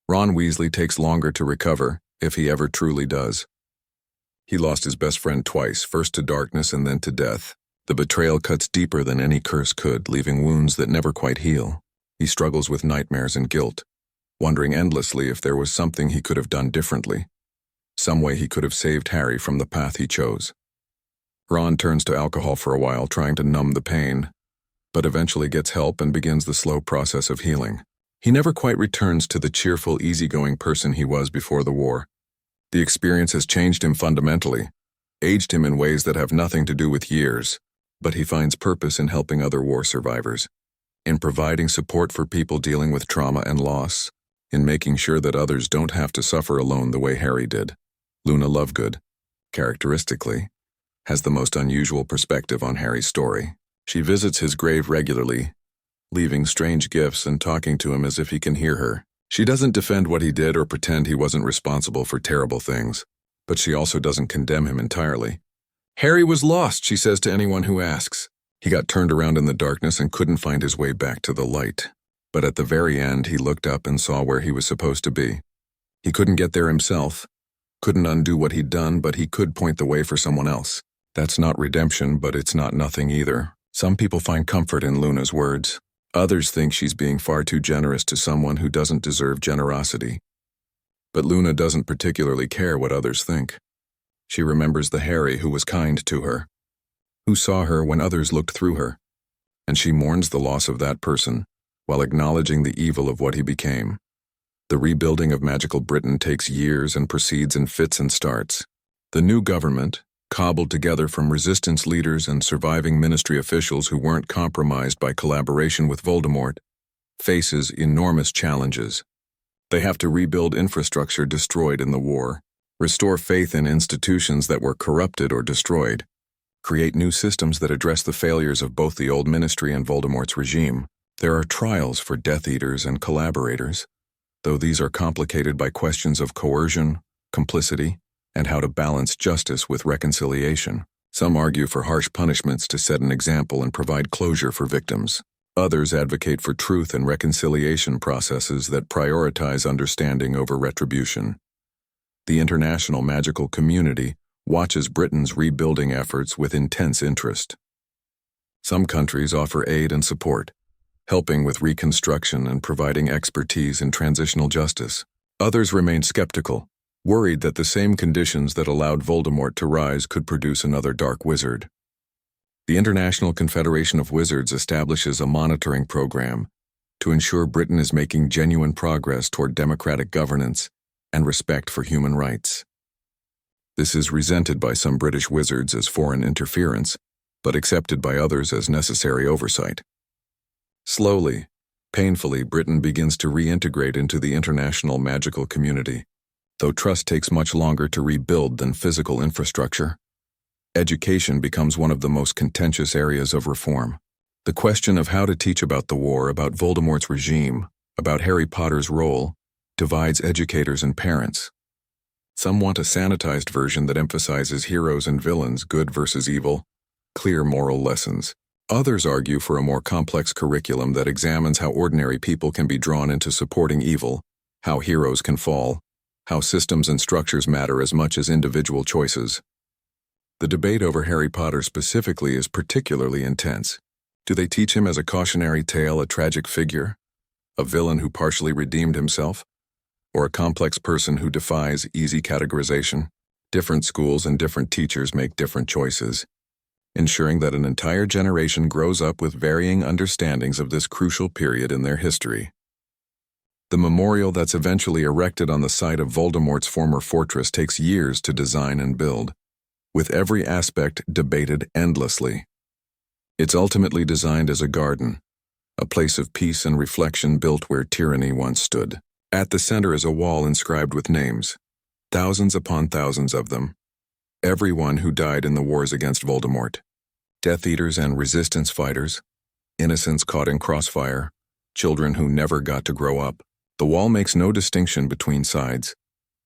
Ron Weasley takes longer to recover, if he ever truly does. He lost his best friend twice, first to darkness and then to death. The betrayal cuts deeper than any curse could, leaving wounds that never quite heal. He struggles with nightmares and guilt, wondering endlessly if there was something he could have done differently, some way he could have saved Harry from the path he chose. Ron turns to alcohol for a while, trying to numb the pain, but eventually gets help and begins the slow process of healing. He never quite returns to the cheerful, easygoing person he was before the war. The experience has changed him fundamentally, aged him in ways that have nothing to do with years, but he finds purpose in helping other war survivors, in providing support for people dealing with trauma and loss, in making sure that others don't have to suffer alone the way Harry did. Luna Lovegood, characteristically, has the most unusual perspective on Harry's story. She visits his grave regularly, leaving strange gifts and talking to him as if he can hear her. She doesn't defend what he did or pretend he wasn't responsible for terrible things, but she also doesn't condemn him entirely. Harry was lost, she says to anyone who asks. He got turned around in the darkness and couldn't find his way back to the light. But at the very end, he looked up and saw where he was supposed to be. He couldn't get there himself, couldn't undo what he'd done, but he could point the way for someone else. That's not redemption, but it's not nothing either. Some people find comfort in Luna's words. Others think she's being far too generous to someone who doesn't deserve generosity. But Luna doesn't particularly care what others think. She remembers the Harry who was kind to her, who saw her when others looked through her, and she mourns the loss of that person while acknowledging the evil of what he became. The rebuilding of magical Britain takes years and proceeds in fits and starts. The new government, cobbled together from resistance leaders and surviving ministry officials who weren't compromised by collaboration with Voldemort, faces enormous challenges. They have to rebuild infrastructure destroyed in the war, restore faith in institutions that were corrupted or destroyed, create new systems that address the failures of both the old ministry and Voldemort's regime. There are trials for Death Eaters and collaborators, though these are complicated by questions of coercion, complicity, and how to balance justice with reconciliation. Some argue for harsh punishments to set an example and provide closure for victims. Others advocate for truth and reconciliation processes that prioritize understanding over retribution. The international magical community watches Britain's rebuilding efforts with intense interest. Some countries offer aid and support, helping with reconstruction and providing expertise in transitional justice. Others remain skeptical, worried that the same conditions that allowed Voldemort to rise could produce another dark wizard. The International Confederation of Wizards establishes a monitoring program to ensure Britain is making genuine progress toward democratic governance and respect for human rights. This is resented by some British wizards as foreign interference, but accepted by others as necessary oversight. Slowly, painfully, Britain begins to reintegrate into the international magical community, though trust takes much longer to rebuild than physical infrastructure. Education becomes one of the most contentious areas of reform. The question of how to teach about the war, about Voldemort's regime, about Harry Potter's role, divides educators and parents. Some want a sanitized version that emphasizes heroes and villains, good versus evil, clear moral lessons. Others argue for a more complex curriculum that examines how ordinary people can be drawn into supporting evil, how heroes can fall, how systems and structures matter as much as individual choices. The debate over Harry Potter specifically is particularly intense. Do they teach him as a cautionary tale, a tragic figure, a villain who partially redeemed himself, or a complex person who defies easy categorization? Different schools and different teachers make different choices, ensuring that an entire generation grows up with varying understandings of this crucial period in their history. The memorial that's eventually erected on the site of Voldemort's former fortress takes years to design and build, with every aspect debated endlessly. It's ultimately designed as a garden, a place of peace and reflection built where tyranny once stood. At the center is a wall inscribed with names, thousands upon thousands of them. Everyone who died in the wars against Voldemort. Death Eaters and resistance fighters, innocents caught in crossfire, children who never got to grow up. The wall makes no distinction between sides,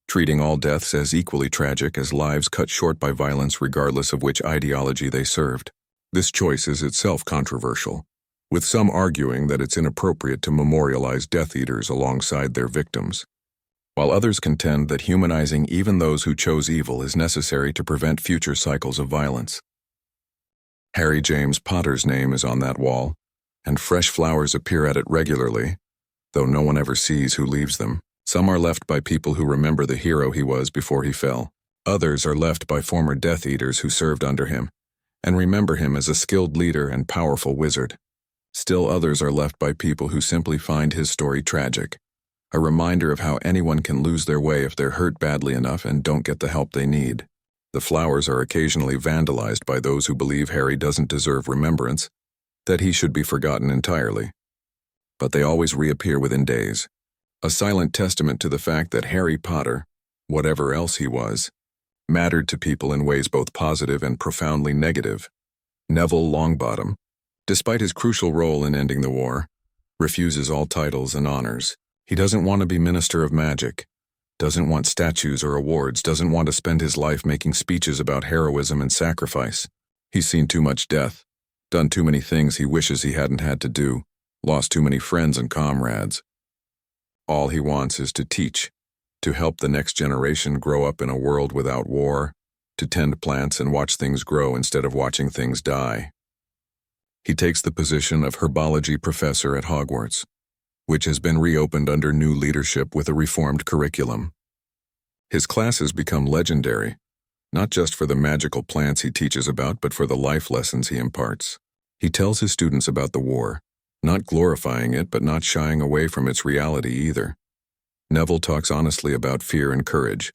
treating all deaths as equally tragic as lives cut short by violence regardless of which ideology they served. This choice is itself controversial, with some arguing that it's inappropriate to memorialize Death Eaters alongside their victims, while others contend that humanizing even those who chose evil is necessary to prevent future cycles of violence. Harry James Potter's name is on that wall, and fresh flowers appear at it regularly, though no one ever sees who leaves them. Some are left by people who remember the hero he was before he fell. Others are left by former Death Eaters who served under him, and remember him as a skilled leader and powerful wizard. Still others are left by people who simply find his story tragic, a reminder of how anyone can lose their way if they're hurt badly enough and don't get the help they need. The flowers are occasionally vandalized by those who believe Harry doesn't deserve remembrance, that he should be forgotten entirely. But they always reappear within days, a silent testament to the fact that Harry Potter, whatever else he was, mattered to people in ways both positive and profoundly negative. Neville Longbottom, despite his crucial role in ending the war, refuses all titles and honors. He doesn't want to be Minister of Magic, doesn't want statues or awards, doesn't want to spend his life making speeches about heroism and sacrifice. He's seen too much death, done too many things he wishes he hadn't had to do, lost too many friends and comrades. All he wants is to teach, to help the next generation grow up in a world without war, to tend plants and watch things grow instead of watching things die. He takes the position of herbology professor at Hogwarts, which has been reopened under new leadership with a reformed curriculum. His classes become legendary, not just for the magical plants he teaches about, but for the life lessons he imparts. He tells his students about the war, not glorifying it, but not shying away from its reality either. Neville talks honestly about fear and courage,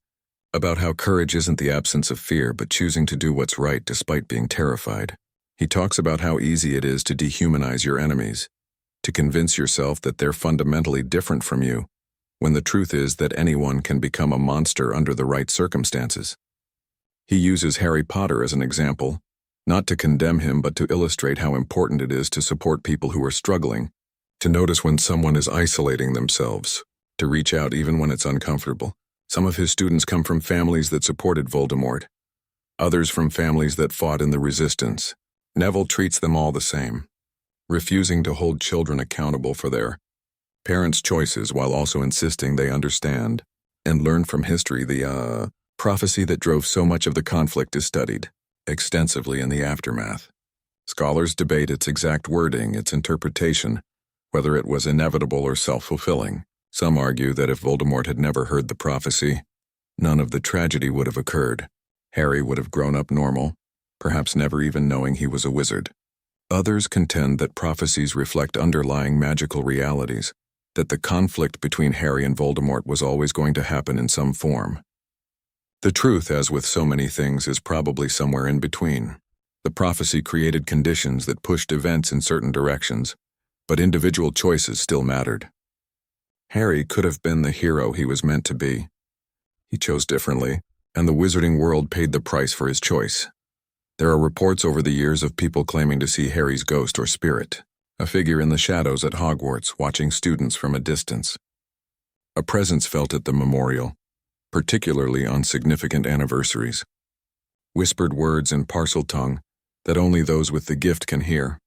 about how courage isn't the absence of fear, but choosing to do what's right despite being terrified. He talks about how easy it is to dehumanize your enemies, to convince yourself that they're fundamentally different from you, when the truth is that anyone can become a monster under the right circumstances. He uses Harry Potter as an example, not to condemn him but to illustrate how important it is to support people who are struggling, to notice when someone is isolating themselves, to reach out even when it's uncomfortable. Some of his students come from families that supported Voldemort, others from families that fought in the resistance. Neville treats them all the same, refusing to hold children accountable for their parents' choices while also insisting they understand and learn from history. The prophecy that drove so much of the conflict is studied extensively in the aftermath. Scholars debate its exact wording, its interpretation, whether it was inevitable or self-fulfilling. Some argue that if Voldemort had never heard the prophecy, none of the tragedy would have occurred. Harry would have grown up normal, perhaps never even knowing he was a wizard. Others contend that prophecies reflect underlying magical realities, that the conflict between Harry and Voldemort was always going to happen in some form. The truth, as with so many things, is probably somewhere in between. The prophecy created conditions that pushed events in certain directions, but individual choices still mattered. Harry could have been the hero he was meant to be. He chose differently, and the wizarding world paid the price for his choice. There are reports over the years of people claiming to see Harry's ghost or spirit, a figure in the shadows at Hogwarts watching students from a distance. A presence felt at the memorial, particularly on significant anniversaries. Whispered words in Parseltongue that only those with the gift can hear.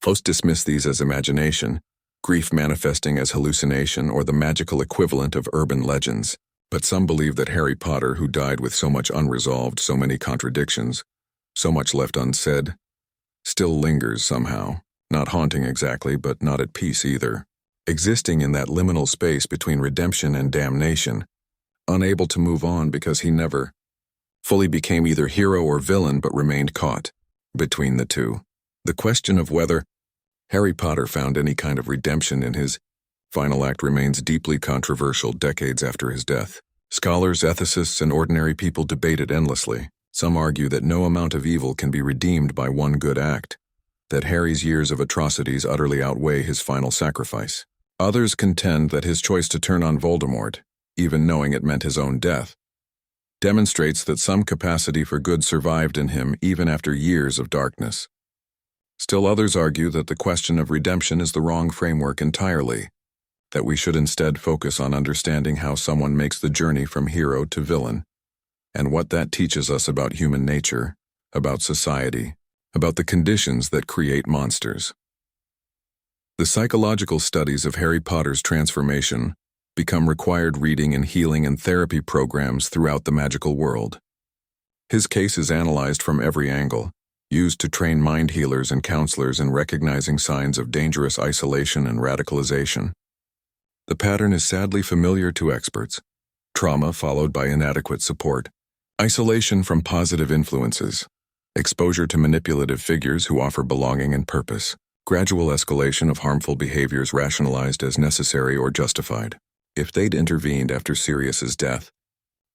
Most dismiss these as imagination, grief manifesting as hallucination, or the magical equivalent of urban legends. But some believe that Harry Potter, who died with so much unresolved, so many contradictions, so much left unsaid, still lingers somehow, not haunting exactly, but not at peace either, existing in that liminal space between redemption and damnation, unable to move on because he never fully became either hero or villain but remained caught between the two. The question of whether Harry Potter found any kind of redemption in his final act remains deeply controversial decades after his death. Scholars, ethicists, and ordinary people debate it endlessly. Some argue that no amount of evil can be redeemed by one good act, that Harry's years of atrocities utterly outweigh his final sacrifice. Others contend that his choice to turn on Voldemort, even knowing it meant his own death, demonstrates that some capacity for good survived in him even after years of darkness. Still others argue that the question of redemption is the wrong framework entirely, that we should instead focus on understanding how someone makes the journey from hero to villain, and what that teaches us about human nature, about society, about the conditions that create monsters. The psychological studies of Harry Potter's transformation become required reading in healing and therapy programs throughout the magical world. His case is analyzed from every angle, used to train mind healers and counselors in recognizing signs of dangerous isolation and radicalization. The pattern is sadly familiar to experts: trauma followed by inadequate support, isolation from positive influences, exposure to manipulative figures who offer belonging and purpose, gradual escalation of harmful behaviors rationalized as necessary or justified. If they'd intervened after Sirius's death,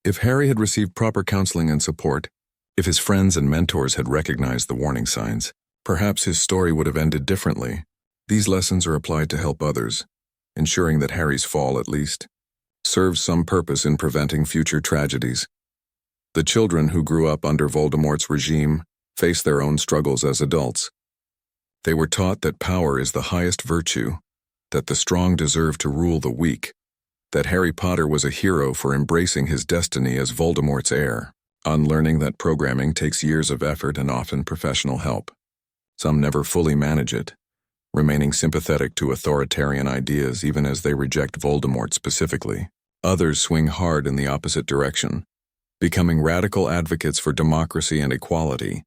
if Harry had received proper counseling and support, if his friends and mentors had recognized the warning signs, perhaps his story would have ended differently. These lessons are applied to help others, ensuring that Harry's fall, at least, serves some purpose in preventing future tragedies. The children who grew up under Voldemort's regime face their own struggles as adults. They were taught that power is the highest virtue, that the strong deserve to rule the weak, that Harry Potter was a hero for embracing his destiny as Voldemort's heir. Unlearning that programming takes years of effort and often professional help. Some never fully manage it, remaining sympathetic to authoritarian ideas even as they reject Voldemort specifically. Others swing hard in the opposite direction, becoming radical advocates for democracy and equality,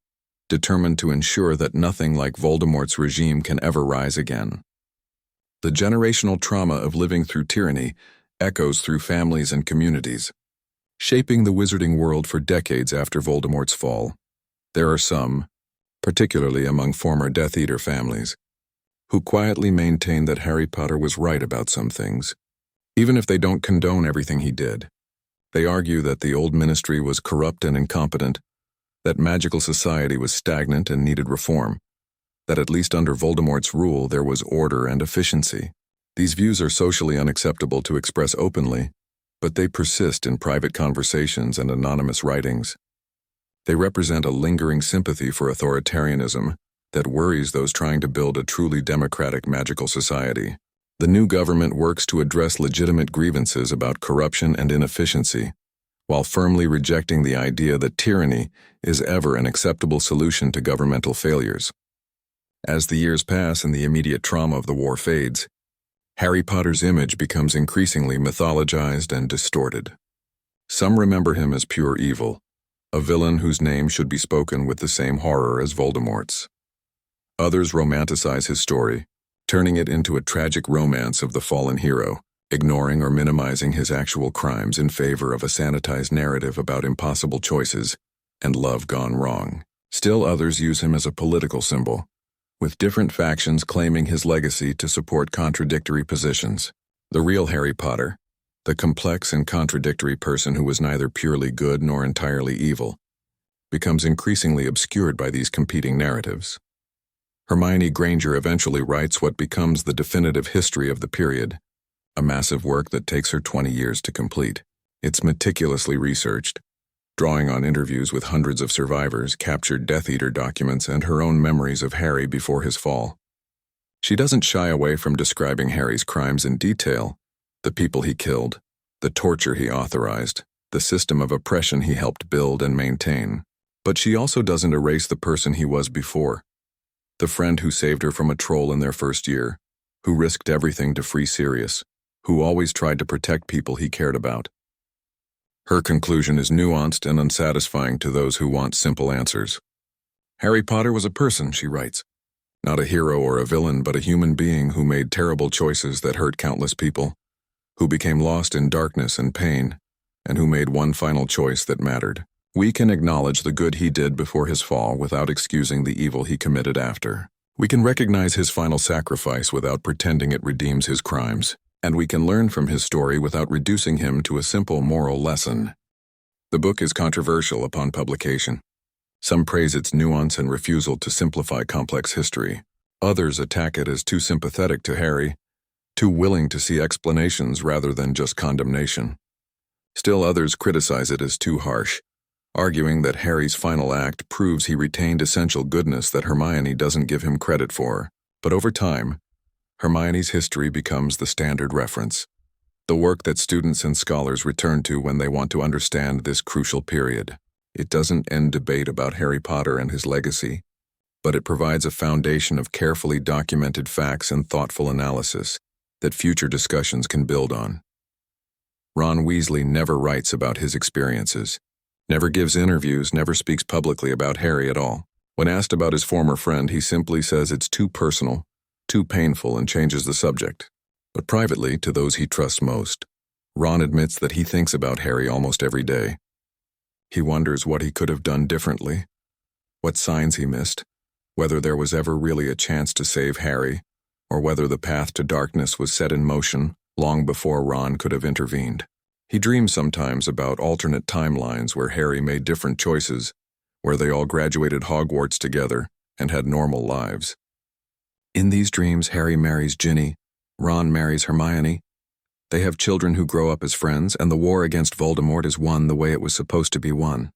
determined to ensure that nothing like Voldemort's regime can ever rise again. The generational trauma of living through tyranny echoes through families and communities, shaping the wizarding world for decades after Voldemort's fall. There are some, particularly among former Death Eater families, who quietly maintain that Harry Potter was right about some things. Even if they don't condone everything he did, they argue that the old ministry was corrupt and incompetent, that magical society was stagnant and needed reform, that at least under Voldemort's rule there was order and efficiency. These views are socially unacceptable to express openly, but they persist in private conversations and anonymous writings. They represent a lingering sympathy for authoritarianism that worries those trying to build a truly democratic magical society. The new government works to address legitimate grievances about corruption and inefficiency, while firmly rejecting the idea that tyranny is ever an acceptable solution to governmental failures. As the years pass and the immediate trauma of the war fades, Harry Potter's image becomes increasingly mythologized and distorted. Some remember him as pure evil, a villain whose name should be spoken with the same horror as Voldemort's. Others romanticize his story, turning it into a tragic romance of the fallen hero, ignoring or minimizing his actual crimes in favor of a sanitized narrative about impossible choices and love gone wrong. Still others use him as a political symbol, with different factions claiming his legacy to support contradictory positions. The real Harry Potter, the complex and contradictory person who was neither purely good nor entirely evil, becomes increasingly obscured by these competing narratives. Hermione Granger eventually writes what becomes the definitive history of the period, a massive work that takes her 20 years to complete. It's meticulously researched, drawing on interviews with hundreds of survivors, captured Death Eater documents, and her own memories of Harry before his fall. She doesn't shy away from describing Harry's crimes in detail, the people he killed, the torture he authorized, the system of oppression he helped build and maintain. But she also doesn't erase the person he was before, the friend who saved her from a troll in their first year, who risked everything to free Sirius, who always tried to protect people he cared about. Her conclusion is nuanced and unsatisfying to those who want simple answers. Harry Potter was a person, she writes. Not a hero or a villain, but a human being who made terrible choices that hurt countless people, who became lost in darkness and pain, and who made one final choice that mattered. We can acknowledge the good he did before his fall without excusing the evil he committed after. We can recognize his final sacrifice without pretending it redeems his crimes. And we can learn from his story without reducing him to a simple moral lesson. The book is controversial upon publication. Some praise its nuance and refusal to simplify complex history. Others attack it as too sympathetic to Harry, too willing to see explanations rather than just condemnation. Still others criticize it as too harsh, arguing that Harry's final act proves he retained essential goodness that Hermione doesn't give him credit for. But over time, Hermione's history becomes the standard reference, the work that students and scholars return to when they want to understand this crucial period. It doesn't end debate about Harry Potter and his legacy, but it provides a foundation of carefully documented facts and thoughtful analysis that future discussions can build on. Ron Weasley never writes about his experiences, never gives interviews, never speaks publicly about Harry at all. When asked about his former friend, he simply says it's too personal, too painful, and changes the subject. But privately, to those he trusts most, Ron admits that he thinks about Harry almost every day. He wonders what he could have done differently, what signs he missed, whether there was ever really a chance to save Harry, or whether the path to darkness was set in motion long before Ron could have intervened. He dreams sometimes about alternate timelines where Harry made different choices, where they all graduated Hogwarts together and had normal lives. In these dreams, Harry marries Ginny, Ron marries Hermione. They have children who grow up as friends, and the war against Voldemort is won the way it was supposed to be won.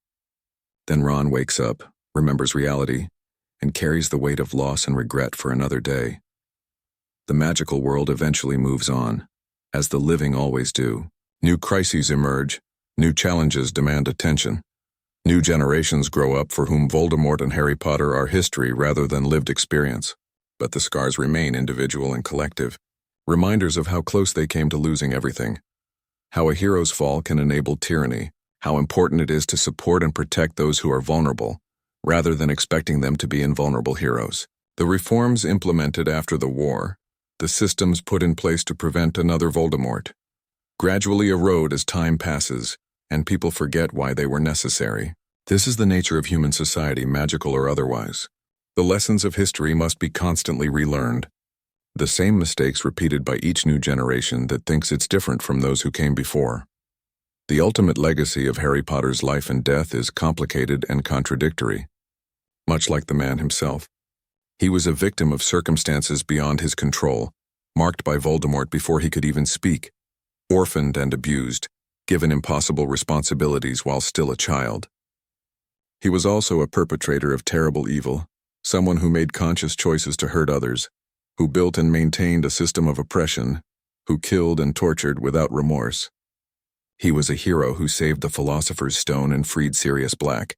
Then Ron wakes up, remembers reality, and carries the weight of loss and regret for another day. The magical world eventually moves on, as the living always do. New crises emerge, new challenges demand attention. New generations grow up for whom Voldemort and Harry Potter are history rather than lived experience. But the scars remain individual and collective, reminders of how close they came to losing everything, how a hero's fall can enable tyranny, how important it is to support and protect those who are vulnerable, rather than expecting them to be invulnerable heroes. The reforms implemented after the war, the systems put in place to prevent another Voldemort, gradually erode as time passes, and people forget why they were necessary. This is the nature of human society, magical or otherwise. The lessons of history must be constantly relearned. The same mistakes repeated by each new generation that thinks it's different from those who came before. The ultimate legacy of Harry Potter's life and death is complicated and contradictory. Much like the man himself, he was a victim of circumstances beyond his control, marked by Voldemort before he could even speak, orphaned and abused, given impossible responsibilities while still a child. He was also a perpetrator of terrible evil, someone who made conscious choices to hurt others, who built and maintained a system of oppression, who killed and tortured without remorse. He was a hero who saved the Philosopher's Stone and freed Sirius Black.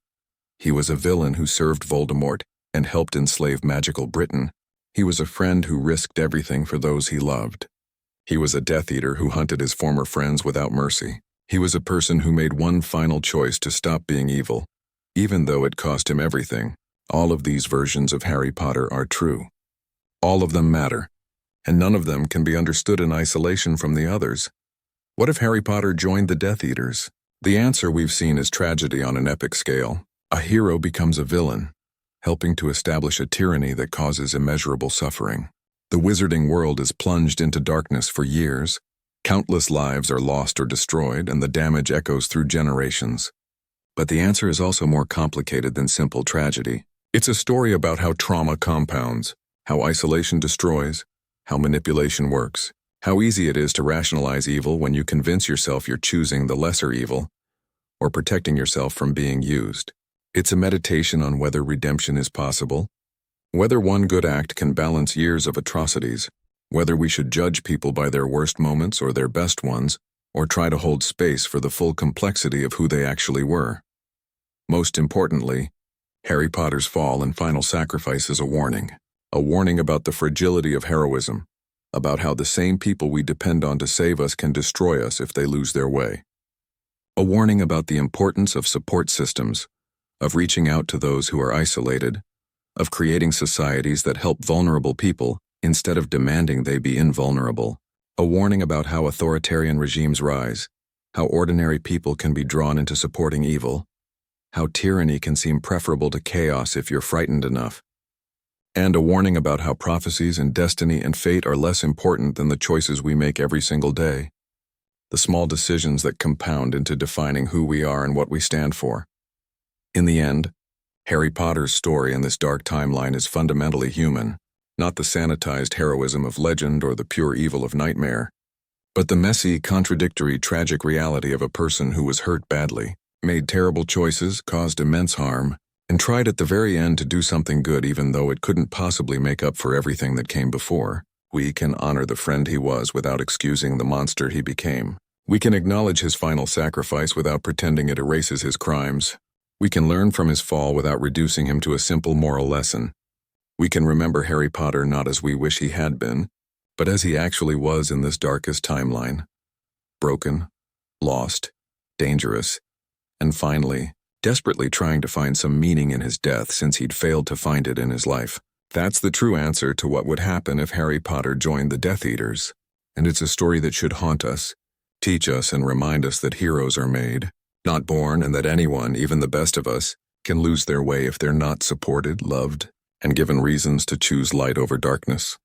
He was a villain who served Voldemort and helped enslave magical Britain. He was a friend who risked everything for those he loved. He was a Death Eater who hunted his former friends without mercy. He was a person who made one final choice to stop being evil, even though it cost him everything. All of these versions of Harry Potter are true. All of them matter, and none of them can be understood in isolation from the others. What if Harry Potter joined the Death Eaters? The answer we've seen is tragedy on an epic scale. A hero becomes a villain, helping to establish a tyranny that causes immeasurable suffering. The wizarding world is plunged into darkness for years. Countless lives are lost or destroyed, and the damage echoes through generations. But the answer is also more complicated than simple tragedy. It's a story about how trauma compounds, how isolation destroys, how manipulation works, how easy it is to rationalize evil when you convince yourself you're choosing the lesser evil, or protecting yourself from being used. It's a meditation on whether redemption is possible, whether one good act can balance years of atrocities, whether we should judge people by their worst moments or their best ones, or try to hold space for the full complexity of who they actually were. Most importantly, Harry Potter's fall and final sacrifice is a warning about the fragility of heroism, about how the same people we depend on to save us can destroy us if they lose their way. A warning about the importance of support systems, of reaching out to those who are isolated, of creating societies that help vulnerable people instead of demanding they be invulnerable. A warning about how authoritarian regimes rise, how ordinary people can be drawn into supporting evil, how tyranny can seem preferable to chaos if you're frightened enough. And a warning about how prophecies and destiny and fate are less important than the choices we make every single day, the small decisions that compound into defining who we are and what we stand for. In the end, Harry Potter's story in this dark timeline is fundamentally human, not the sanitized heroism of legend or the pure evil of nightmare, but the messy, contradictory, tragic reality of a person who was hurt badly, made terrible choices, caused immense harm, and tried at the very end to do something good even though it couldn't possibly make up for everything that came before. We can honor the friend he was without excusing the monster he became. We can acknowledge his final sacrifice without pretending it erases his crimes. We can learn from his fall without reducing him to a simple moral lesson. We can remember Harry Potter not as we wish he had been, but as he actually was in this darkest timeline. Broken, lost, dangerous, and finally, desperately trying to find some meaning in his death since he'd failed to find it in his life. That's the true answer to what would happen if Harry Potter joined the Death Eaters, and it's a story that should haunt us, teach us and remind us that heroes are made, not born, and that anyone, even the best of us, can lose their way if they're not supported, loved, and given reasons to choose light over darkness.